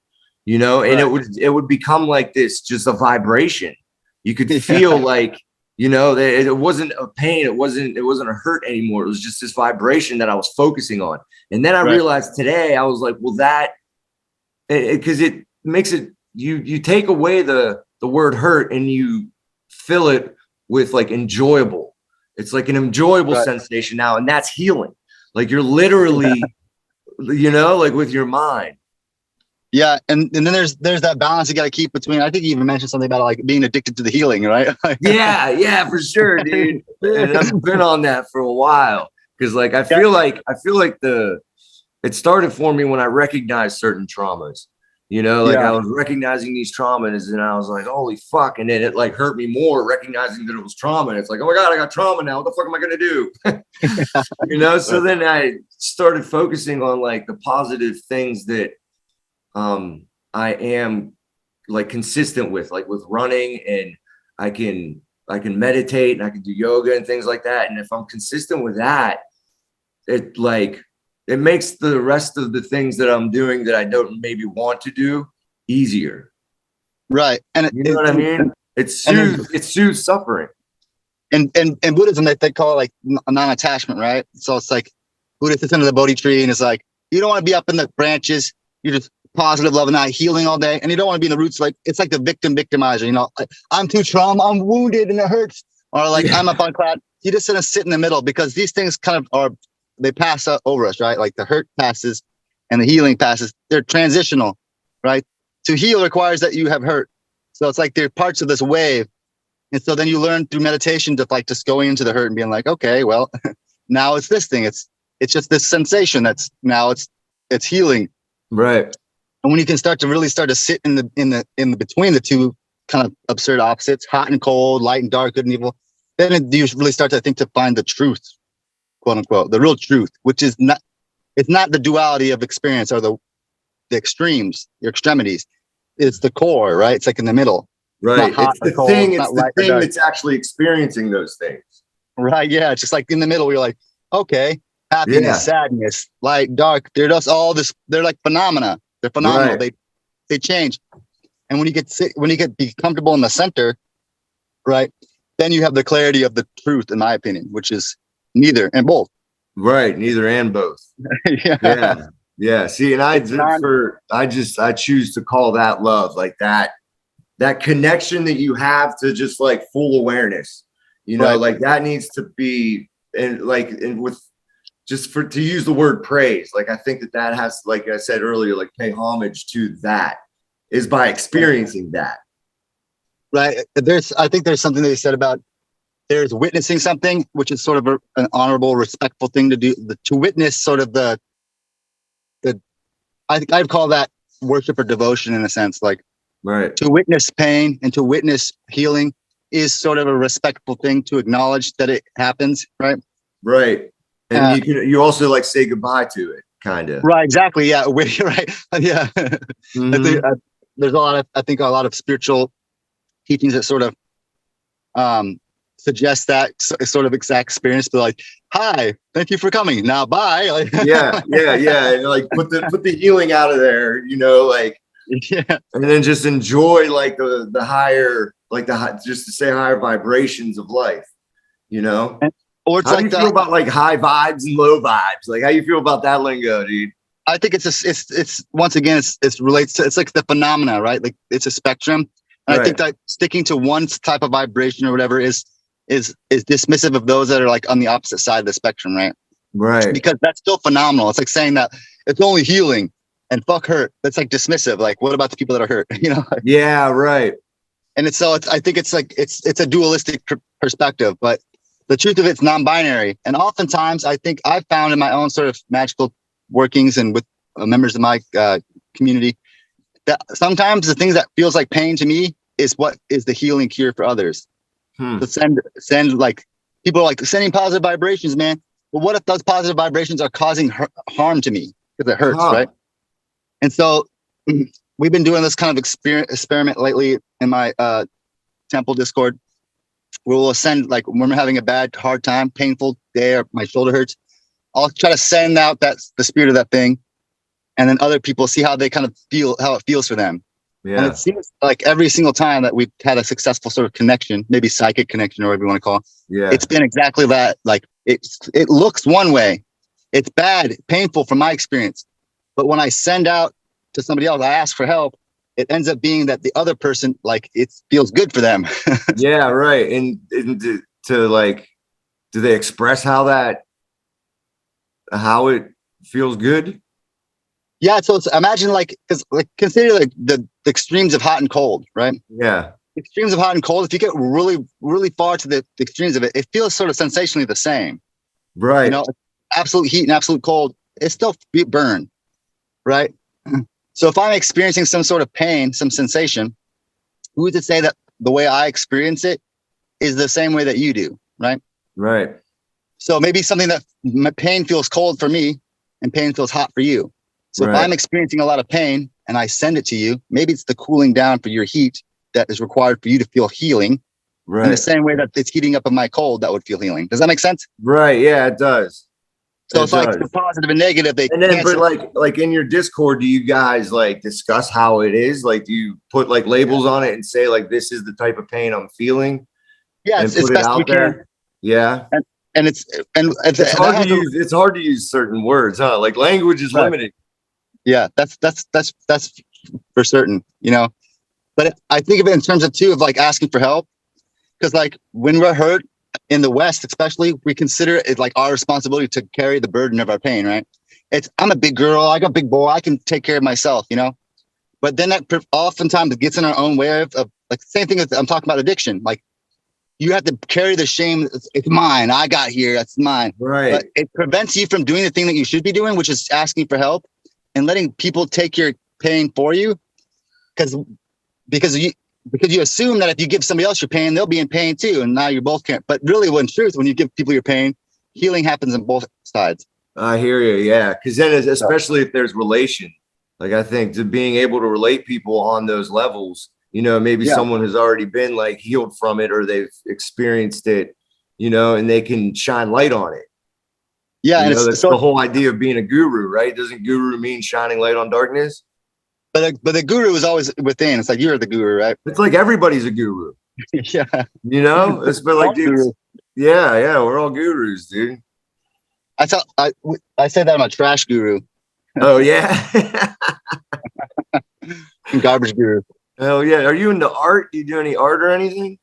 you know? And it would become like this, just a vibration. You could feel like, you know, it wasn't a pain. It wasn't a hurt anymore. It was just this vibration that I was focusing on. And then I realized today, I was like, well, because it makes it, you take away the word hurt and you fill it with like enjoyable. It's like an enjoyable sensation now. And that's healing. Like you're literally, you know, like with your mind. Yeah, and then there's that balance you got to keep between. I think you even mentioned something about like being addicted to the healing, right? yeah, for sure, dude. And I've been on that for a while because, like, I feel like it started for me when I recognized certain traumas. You know, like I was recognizing these traumas, and I was like, "Holy fuck!" And then it like hurt me more recognizing that it was trauma. And it's like, "Oh my god, I got trauma now. What the fuck am I gonna do?" You know. So then I started focusing on like the positive things that I am like consistent with, like with running, and I can meditate and I can do yoga and things like that. And if I'm consistent with that, it makes the rest of the things that I'm doing that I don't maybe want to do easier. Right. And you know what I mean? It soothes suffering. in Buddhism, they call it like non-attachment, right? So it's like Buddha sits under the Bodhi tree and it's like, you don't want to be up in the branches. You're just positive, love, and not healing all day. And you don't want to be in the roots. Like, it's like the victimizer, you know, like, I'm too trauma, I'm wounded and it hurts. Or like, I'm up on cloud. You just sit in the middle, because these things kind of they pass over us, right? Like the hurt passes and the healing passes. They're transitional, right? To heal requires that you have hurt. So it's like they're parts of this wave. And so then you learn through meditation to like just going into the hurt and being like, okay, well, now it's this thing. It's just this sensation that's now it's healing. Right. And when you can start to sit in the between the two kind of absurd opposites, hot and cold, light and dark, good and evil, then you really start to find the truth, quote unquote, the real truth, which is it's not the duality of experience or the extremes, your extremities. It's the core, right? It's like in the middle. Right. It's the thing. It's the thing that's actually experiencing those things. Right. Yeah. It's just like in the middle, you're like, okay, happiness, sadness, light, dark. They're just all this. They're like phenomena. They're phenomenal. Right. They change. And when you be comfortable in the center, right, then you have the clarity of the truth, in my opinion, which is neither and both. Right. Neither and both. Yeah. Yeah. See, and I choose to call that love, like that connection that you have to just like full awareness, you know, right. Like that needs to be, and with just to use the word praise, like I think that has, like I said earlier, like pay homage to that is by experiencing that. Right. I think there's something that you said about there's witnessing something, which is sort of an honorable, respectful thing to do, to witness sort of I'd call that worship or devotion in a sense, like right. To witness pain and to witness healing is sort of a respectful thing to acknowledge that it happens. Right. Right. And you also like say goodbye to it, kind of. Right. Exactly. Yeah. Right. Yeah. Mm-hmm. There's a lot of spiritual teachings that sort of suggest that sort of exact experience. But like, hi, thank you for coming. Now, bye. Like, yeah. And like put the healing out of there, you know, like, yeah. And then just enjoy like the higher, like just to say higher vibrations of life, you know. Or it's how do you feel about like high vibes and low vibes? Like, how you feel about that lingo, dude? I think it's once again it relates to, it's like the phenomena, right? Like it's a spectrum. And I think that sticking to one type of vibration or whatever is dismissive of those that are like on the opposite side of the spectrum, right? Right. Because that's still phenomenal. It's like saying that it's only healing and fuck hurt. That's like dismissive. Like, what about the people that are hurt? You know? Yeah, right. And I think it's like it's a dualistic perspective, but the truth of it's non-binary. And oftentimes, I think I've found in my own sort of magical workings and with members of my community that sometimes the things that feels like pain to me is what is the healing cure for others. To send like people are like sending positive vibrations, man. But what if those positive vibrations are causing harm to me because it hurts, right? And so we've been doing this kind of experiment lately in my temple Discord, where we'll send, like when we're having a hard time, painful day, or my shoulder hurts, I'll try to send out the spirit of that thing. And then other people see how they kind of feel, how it feels for them. Yeah. And it seems like every single time that we've had a successful sort of connection, maybe psychic connection or whatever you want to call it, it's been exactly that. Like it looks one way. It's bad, painful from my experience. But when I send out to somebody else, I ask for help, it ends up being that the other person, like, it feels good for them. Yeah, right. And to like, do they express how it feels good? Yeah. So imagine consider like the extremes of hot and cold, right? Yeah. Extremes of hot and cold. If you get really, really far to the extremes of it, it feels sort of sensationally the same. Right. You know, absolute heat and absolute cold, it still burn. Right. So if I'm experiencing some sort of pain, some sensation, who's to say that the way I experience it is the same way that you do? Right. Right. So maybe something that pain feels cold for me and pain feels hot for you. So if I'm experiencing a lot of pain and I send it to you, maybe it's the cooling down for your heat that is required for you to feel healing. Right. In the same way that it's heating up in my cold, that would feel healing. Does that make sense? Right. Yeah, it does. So it's like the positive and negative. But like in your Discord, do you guys like discuss how it is? Like, do you put like labels on it and say like, this is the type of pain I'm feeling? Yeah, and it's put it best we out can. there. Yeah. And it's It's hard to use. It's hard to use certain words, huh? Like language is limited. Yeah, that's for certain, you know. But I think of it in terms of too of like asking for help, because like when we're hurt in the West, especially, we consider it like our responsibility to carry the burden of our pain. Right? I'm a big girl, I got a big boy, I can take care of myself, you know. But then that oftentimes it gets in our own way of like same thing as I'm talking about addiction. Like you have to carry the shame. It's mine. I got here. That's mine. Right. But it prevents you from doing the thing that you should be doing, which is asking for help and letting people take your pain for you. Because you assume that if you give somebody else your pain, they'll be in pain too. And now you both can't. But really, when truth, when you give people your pain, healing happens on both sides. I hear you. Yeah. Because then, especially if there's relation, like I think to being able to relate people on those levels, you know, maybe someone has already been like healed from it or they've experienced it, you know, and they can shine light on it. Yeah. You And know, that's the whole idea of being a guru, right? Doesn't guru mean shining light on darkness? But the guru is always within. It's like you're the guru, right? It's like everybody's a guru. Yeah. You know, it's been like, dude, yeah, we're all gurus, dude. I say that I'm a trash guru. Oh yeah. Garbage guru. Oh yeah. Are you into art? Do you do any art or anything?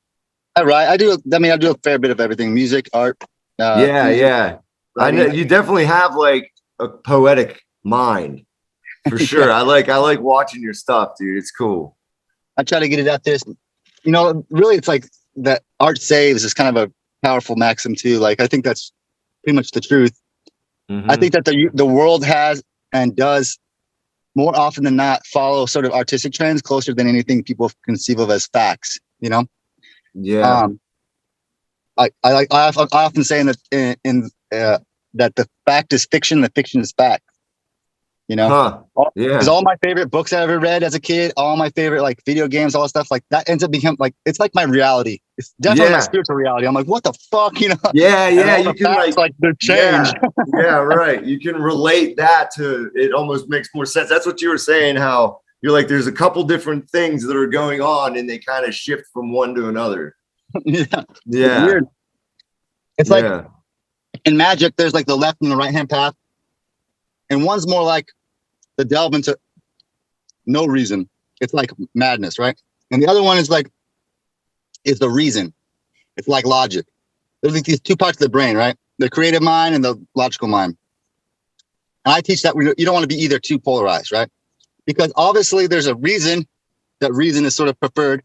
I write. I do a fair bit of everything: music, art. Yeah. I know you definitely have like a poetic mind, for sure. I like watching your stuff, dude. It's cool. I try to get it out there. You know, really, it's like that art saves is kind of a powerful maxim too. Like I think that's pretty much the truth. Mm-hmm. I think that the world has and does more often than not follow sort of artistic trends closer than anything people conceive of as facts. You know. Yeah. I often say that the fact is fiction, the fiction is fact. You know, because all my favorite books I ever read as a kid, all my favorite like video games, all that stuff like that ends up becoming like it's like my reality. It's definitely my spiritual reality. I'm like, what the fuck, you know? Yeah. You can like they're changed. Yeah, right. You can relate that to it. Almost makes more sense. That's what you were saying. How you're like, there's a couple different things that are going on, and they kind of shift from one to another. Yeah. It's weird. It's like in magic, there's like the left and the right hand path. And one's more like the delve into no reason. It's like madness, right? And the other one is the reason. It's like logic. There's like these two parts of the brain, right? The creative mind and the logical mind. And I teach that you don't want to be either too polarized, right? Because obviously there's a reason that reason is sort of preferred.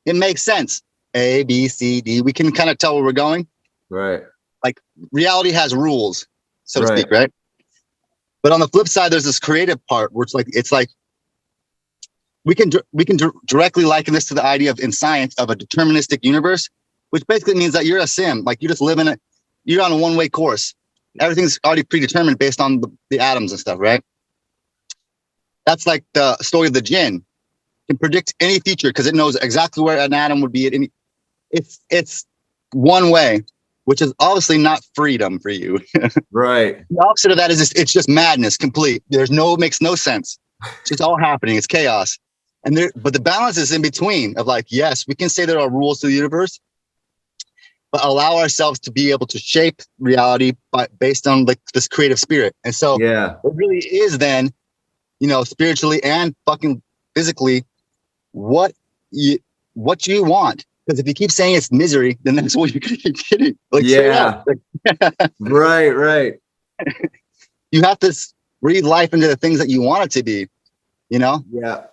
It makes sense. A, B, C, D. We can kind of tell where we're going. Right. Like reality has rules, so to speak, right? But on the flip side, there's this creative part where it's like we can directly liken this to the idea of in science of a deterministic universe, which basically means that you're a sim, like you just live in you're on a one-way course. Everything's already predetermined based on the atoms and stuff, right? That's like the story of the jinn. It can predict any future because it knows exactly where an atom would be at any. It's one way, which is obviously not freedom for you. Right. The opposite of that is it's just madness complete. It makes no sense. It's just all happening. It's chaos. But the balance is in between of like, yes, we can say there are rules to the universe, but allow ourselves to be able to shape reality based on like this creative spirit. And so it really is then, you know, spiritually and fucking physically what you want. Because if you keep saying it's misery, then that's what you're going to keep getting. Like, right. You have to breathe life into the things that you want it to be, you know? Yeah.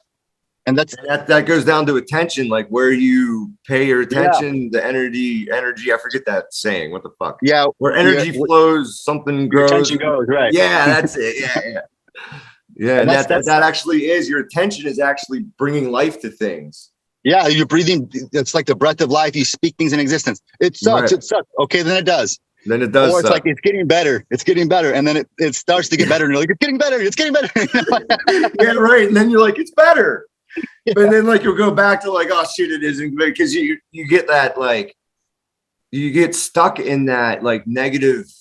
And that goes down to attention, like where you pay your attention, the energy. I forget that saying. What the fuck? Yeah. Where energy flows, something grows. Attention goes, right. Yeah, that's it. Yeah. And that actually is, your attention is actually bringing life to things. Yeah, you're breathing. It's like the breath of life. You speak things in existence. It sucks. It sucks. Okay, then it does. Then it does. Or it's like it's getting better. It's getting better, and then it starts to get better, and you're like, it's getting better. It's getting better. Yeah, right. And then you're like, it's better. Yeah. And then like you'll go back to like, oh shit, it isn't, because you get that like you get stuck in that like negative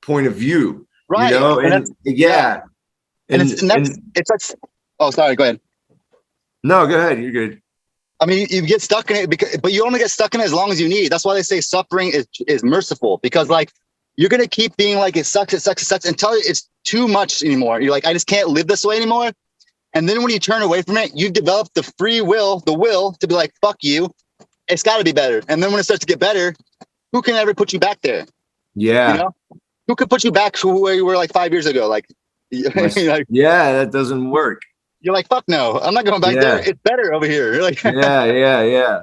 point of view, right? You know, and it's like, oh, sorry, go ahead. No, go ahead. You're good. I mean, you get stuck in it but you only get stuck in it as long as you need. That's why they say suffering is merciful, because like you're going to keep being like, it sucks until it's too much anymore. You're like, I just can't live this way anymore. And then when you turn away from it, you've developed the free will, the will to be like, fuck you. It's got to be better. And then when it starts to get better, who can ever put you back there? Yeah. You know, who could put you back to where you were like 5 years ago? Like, like, yeah, that doesn't work. You're like, fuck no, I'm not going back there. It's better over here. You're like, yeah.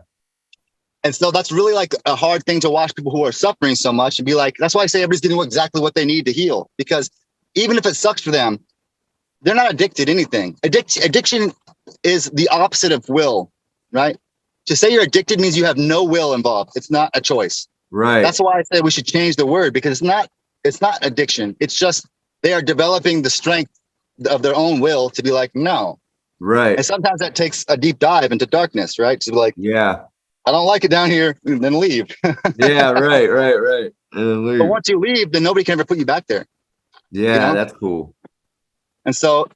And so that's really like a hard thing to watch people who are suffering so much and be like, that's why I say everybody's getting exactly what they need to heal. Because even if it sucks for them, they're not addicted to anything. Addiction is the opposite of will, right? To say you're addicted means you have no will involved. It's not a choice. Right. That's why I say we should change the word, because it's not addiction. It's just they are developing the strength of their own will to be like, no. Right. And sometimes that takes a deep dive into darkness, right? To be like, yeah, I don't like it down here, and then leave. yeah, right. And then leave. But once you leave, then nobody can ever put you back there. Yeah, you know? That's cool. And so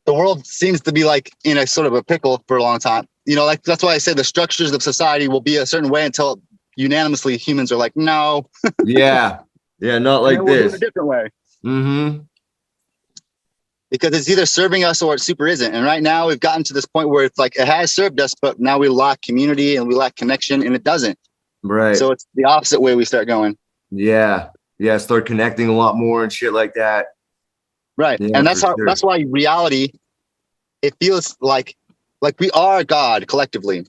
the world seems to be like in a sort of a pickle for a long time. You know, like that's why I say the structures of society will be a certain way until unanimously humans are like, no. yeah, not like we'll this. do it a different way. Mm-hmm. Because it's either serving us or it super isn't. And right now we've gotten to this point where it's like it has served us, but now we lack community and we lack connection, and it doesn't. Right. So it's the opposite way we start going. Yeah. Start connecting a lot more and shit like that. Right. Yeah, and that's why reality, it feels like we are God collectively.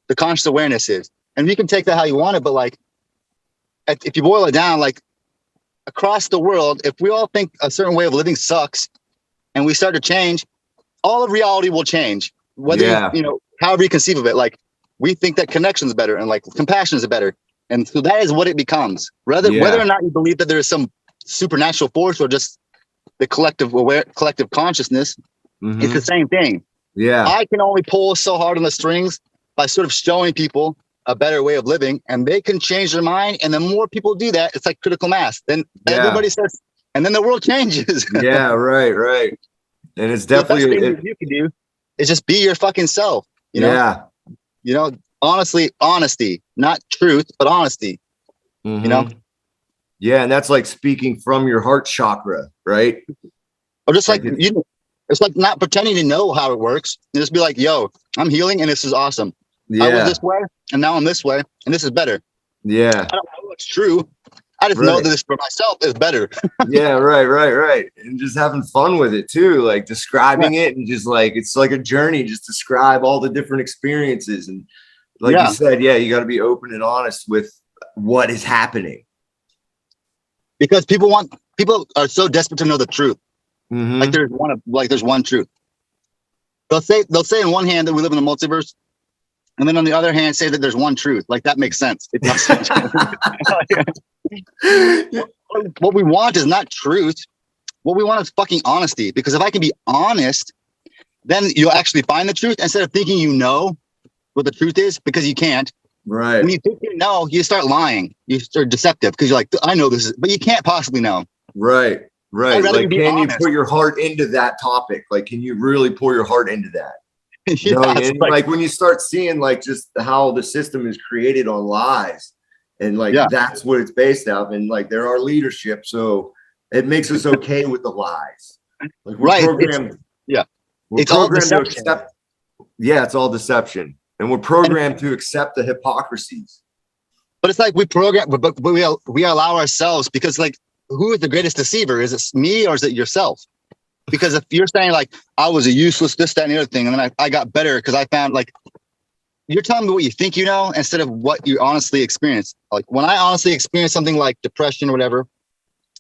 The conscious awareness is. And you can take that how you want it, but like if you boil it down, like across the world, if we all think a certain way of living sucks and we start to change, all of reality will change. Whether you know, however you conceive of it, like we think that connection is better and like compassion is better. And so that is what it becomes. Whether or not you believe that there is some supernatural force or just the collective consciousness, it's the same thing. Yeah. I can only pull so hard on the strings by sort of showing people a better way of living, and they can change their mind. And the more people do that, it's like critical mass. Then everybody starts, and then the world changes. Yeah, right. And it's definitely the best thing you can do is just be your fucking self. You know? Yeah. You know, honesty, not truth, but honesty. Mm-hmm. You know? Yeah, and that's like speaking from your heart chakra, right? Or just like it's like not pretending to know how it works. You just be like, yo, I'm healing and this is awesome. Yeah. I was this way and now I'm this way and this is better. Yeah. I don't know what's true. I just know that this for myself is better. Yeah, right. And just having fun with it too, like describing it and just like, it's like a journey, just describe all the different experiences. And like you said, you got to be open and honest with what is happening. Because people are so desperate to know the truth. Mm-hmm. Like there's one truth. They'll say in one hand that we live in a multiverse, and then on the other hand say that there's one truth. Like that makes sense. It doesn't. What we want is not truth. What we want is fucking honesty. Because if I can be honest, then you'll actually find the truth instead of thinking you know what the truth is, because you can't. Right. When you think you know, you start lying. You start deceptive because you're like, I know this is, but you can't possibly know. Right. Like, can honest. you put your heart into that topic? Like, can you really pour your heart into that? Yeah, and like when you start seeing like just how the system is created on lies, and like that's what it's based off, and like there are leadership, so it makes us okay with the lies. Like we're programmed. We're programmed to accept. Yeah, it's all deception, and we're programmed to accept the hypocrisies. But it's like but we allow ourselves, because like, who is the greatest deceiver? Is it me or is it yourself? Because if you're saying like, I was a useless this, that, and the other thing, and then I got better because I found, like, you're telling me what you think you know instead of what you honestly experience. Like when I honestly experience something like depression or whatever,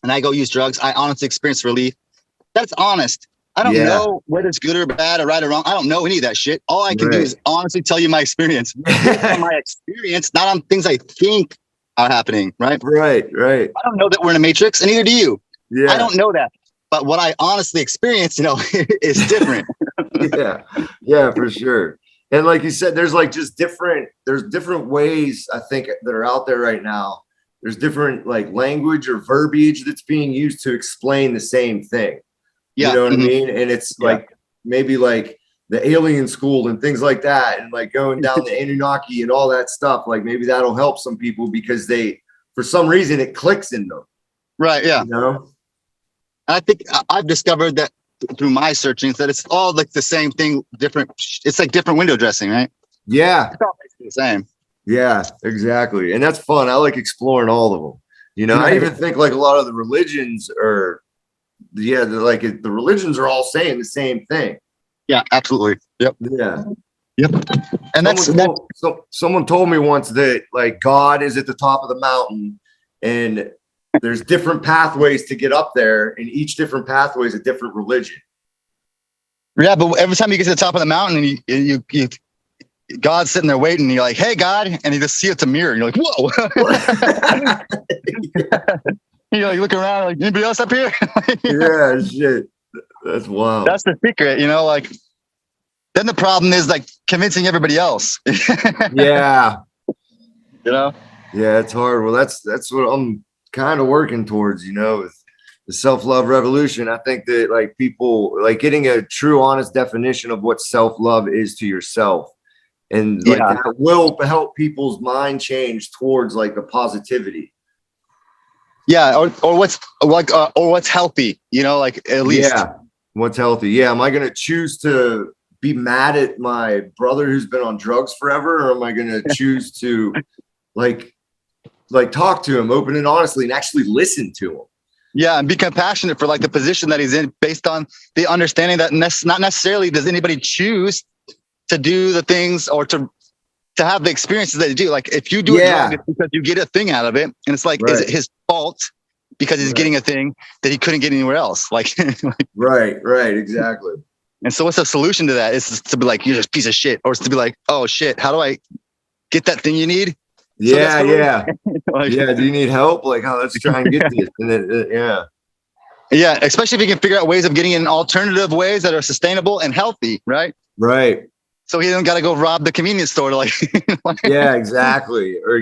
and I go use drugs, I honestly experience relief. That's honest. I don't know whether it's good or bad or right or wrong. I don't know any of that shit. All I can do is honestly tell you my experience. On my experience, not on things I think are happening, right? Right. I don't know that we're in a matrix, and neither do you. I don't know that. But what I honestly experience, you know, is different. Yeah, for sure. And like you said, there's like just there's different ways, I think, that are out there right now. There's different like language or verbiage that's being used to explain the same thing. You know what I mean? And it's like maybe the alien school and things like that, and like going down the Anunnaki and all that stuff. Like maybe that'll help some people because for some reason it clicks in them. Right. Yeah. You know? I think I've discovered that through my searchings that it's all like the same thing, different. It's like different window dressing, right? Yeah. It's all basically the same. Yeah, exactly. And that's fun. I like exploring all of them. You know, I even think like a lot of the religions the religions are all saying the same thing. Yeah, absolutely. Yep. Yeah. Yep. And someone told me once that like God is at the top of the mountain and there's different pathways to get up there, and each different pathway is a different religion. Yeah, but every time you get to the top of the mountain and you God's sitting there waiting, and you're like, "Hey, God," and you just see it's a mirror, and you're like, "Whoa!" You like look around, like, anybody else up here? Yeah, shit, that's wild. That's the secret, Like, then the problem is like convincing everybody else. Yeah, Yeah, it's hard. Well, that's what I'm kind of working towards, with the self-love revolution. I think that like people like getting a true, honest definition of what self-love is to yourself. And like that will help people's mind change towards like the positivity. Yeah, or what's like or what's healthy, like at least. Yeah, what's healthy. Yeah, am I going to choose to be mad at my brother who's been on drugs forever, or am I going to choose to like talk to him open and honestly and actually listen to him? Yeah, and be compassionate for like the position that he's in, based on the understanding that not necessarily does anybody choose to do the things or to have the experiences that you do. Like if you do a drug, it's because you get a thing out of it, and it's like, is it his fault because he's getting a thing that he couldn't get anywhere else? Like, right, exactly. And so, what's the solution to that? Is to be like, you're just a piece of shit, or it's to be like, oh shit, how do I get that thing you need? Yeah, like, do you need help? Like, let's try and get this. And then, yeah, especially if you can figure out ways of getting in alternative ways that are sustainable and healthy, right? Right. So he doesn't got to go rob the convenience store to like. Yeah, exactly. Or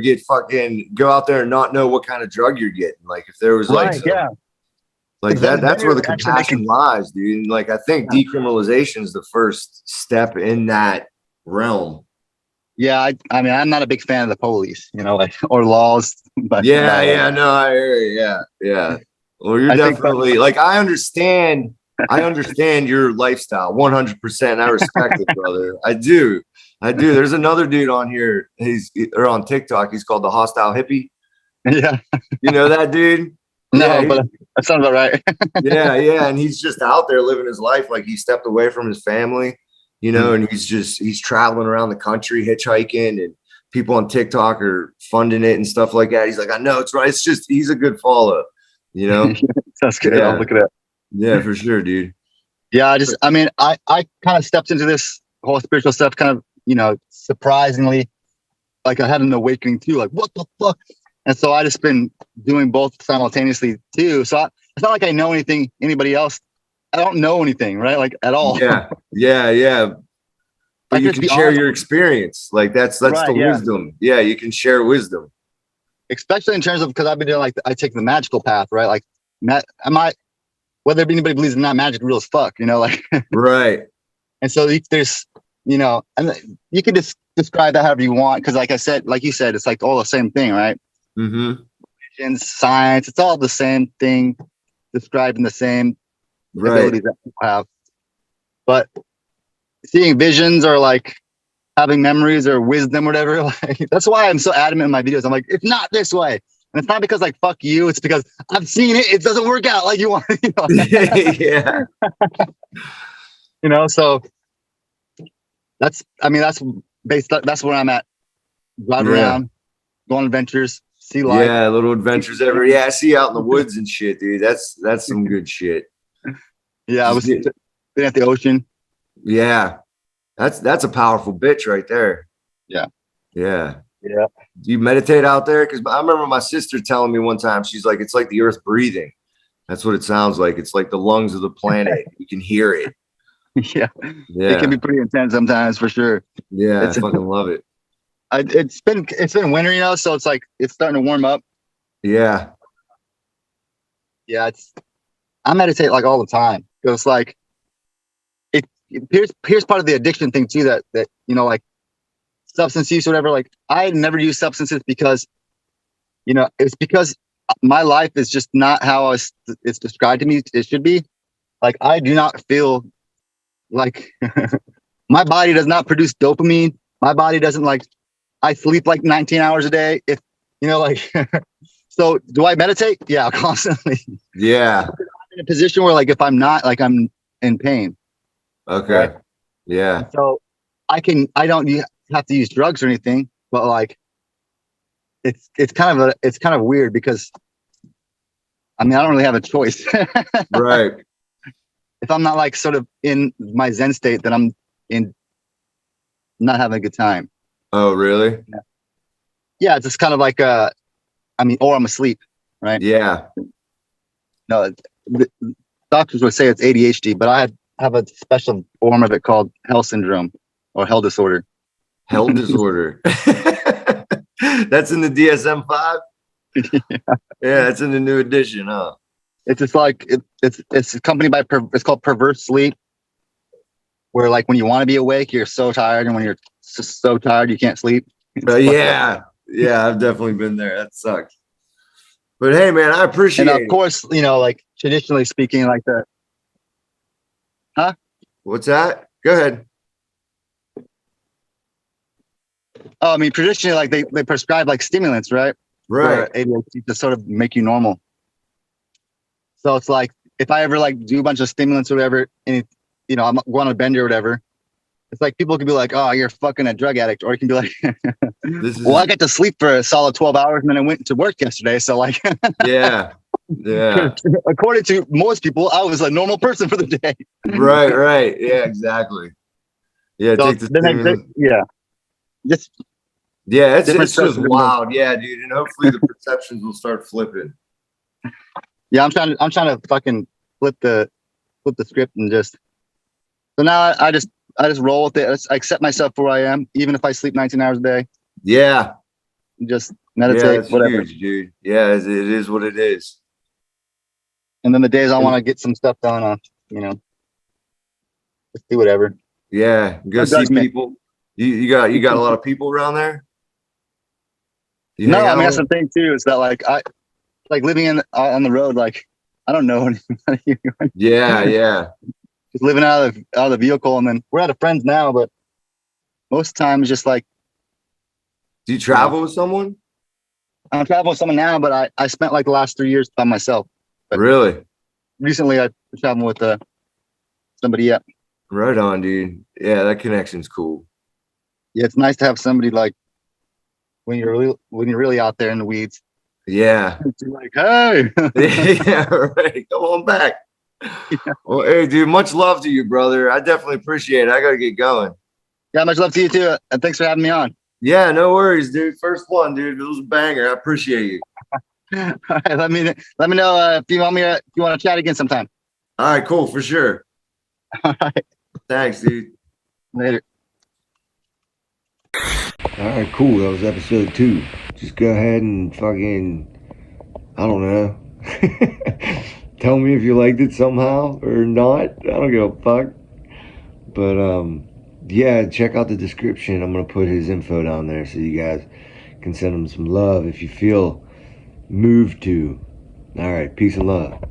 go out there and not know what kind of drug you're getting. Like if there was like, like that's where the compassion lies, dude. And like, I think decriminalization is the first step in that realm. Yeah. I mean, I'm not a big fan of the police, or laws. But no, I hear you. Yeah. Well, you're definitely like, I understand your lifestyle 100%. I respect it, brother. I do. There's another dude on here. Or on TikTok. He's called the Hostile Hippie. Yeah. You know that dude? No, but that sounds about right. Yeah. And he's just out there living his life. Like he stepped away from his family, and he's traveling around the country, hitchhiking, and people on TikTok are funding it and stuff like that. He's like, I know it's right. It's just, he's a good follow, That's good. Yeah. I'll look at that. Yeah, for sure, dude. Yeah, I kind of stepped into this whole spiritual stuff kind of, surprisingly, like I had an awakening too, like what the fuck? And so I just been doing both simultaneously too. So it's not like I know anybody else. I don't know anything, right? Like at all. Yeah. But you can share your experience. Like that's the wisdom. Yeah, you can share wisdom. Especially in terms of, because I've been doing I take the magical path, right? Like whether anybody believes in that, magic real as fuck, like. Right. And so there's, and you can just describe that however you want. Cause like you said, it's like all the same thing, right? Mm-hmm. And science, it's all the same thing, describing the same abilities that people have. But seeing visions or like having memories or wisdom, or whatever, like that's why I'm so adamant in my videos. I'm like, it's not this way. And it's not because like, fuck you. It's because I've seen it. It doesn't work out like you want. Yeah. So that's where I'm at. Drive around, go on adventures, see life. Yeah, little adventures I see you out in the woods and shit, dude. That's some good shit. Yeah, I was been at the ocean. Yeah. That's a powerful bitch right there. Yeah. Do you meditate out there? Because I remember my sister telling me one time, she's like, it's like the earth breathing. That's what it sounds like. It's like the lungs of the planet. You can hear it. Yeah. It can be pretty intense sometimes, for sure. Yeah, I fucking love it. It's been winter, so it's like it's starting to warm up. Yeah. I meditate like all the time. It's like here's part of the addiction thing too, that you know, like substance use or whatever. Like I never use substances because, you know, it's because my life is just not how it's described to me it should be. Like I do not feel like my body does not produce dopamine. My body doesn't like, I sleep like 19 hours a day. If you know, like, so do I meditate? Yeah, constantly. Yeah. I'm in a position where like, if I'm not, like I'm in pain. Okay. Right? Yeah. And so I don't have to use drugs or anything, but like, it's kind of weird because I mean, I don't really have a choice. Right. If I'm not like sort of in my Zen state, then I'm in not having a good time. Oh, really? Yeah, it's just kind of like I mean, or I'm asleep, right? Yeah. No, the doctors would say it's ADHD, but I have a special form of it called hell syndrome or hell disorder. Hell disorder. That's in the DSM-5. Yeah, it's in the new edition, huh? It's just like it's accompanied by it's called perverse sleep, where like when you want to be awake, you're so tired, and when you're so tired you can't sleep. Yeah, I've definitely been there. That sucks. But hey, man, I appreciate it. And of course, you know, like traditionally speaking, like the What's that? Go ahead. Oh, I mean, traditionally, like they prescribe like stimulants, right? Right. For ADHD to sort of make you normal. So it's like if I ever like do a bunch of stimulants or whatever, and you know, I'm going on a bender or whatever, it's like people could be like, "Oh, you're fucking a drug addict," or it can be like, "Well, I got to sleep for a solid 12 hours, and then I went to work yesterday." So like, yeah. According to most people, I was a normal person for the day. Right. Yeah, exactly. Yeah, So take the stimulant. Just yeah, it's just wild. Yeah, dude, and hopefully the perceptions will start flipping. Yeah, I'm trying to fucking flip the script and just. So now I just roll with it. I accept myself for where I am, even if I sleep 19 hours a day. Yeah. Just meditate, that's whatever. Huge, dude. Yeah, it is what it is. And then the days I want to get some stuff done, you know, just do whatever. Yeah, go see people. You got a lot of people around there? No, I mean that's the thing too, is that like I like living on the road, like I don't know anybody. Yeah. Just living out of the vehicle, and then we're out of friends now, but most of the time it's just like. Do you travel with someone? I'm traveling with someone now, but I spent like the last 3 years by myself. But really? Recently I traveled with somebody. Yeah. Right on, dude. Yeah, that connection's cool. Yeah, it's nice to have somebody like when you're really out there in the weeds. Yeah. You're like, hey. Yeah, right. Come on back. Yeah. Well, hey, dude, much love to you, brother. I definitely appreciate it. I got to get going. Yeah, much love to you too. And thanks for having me on. Yeah, no worries, dude. First one, dude. It was a banger. I appreciate you. All right, let me know if you want to chat again sometime. All right, cool, for sure. All right. Thanks, dude. Later. All right, cool. That was episode 2. Just go ahead and fucking, I don't know. Tell me if you liked it somehow or not. I don't give a fuck. But yeah, check out the description. I'm gonna put his info down there so you guys can send him some love if you feel moved to. All right, peace and love.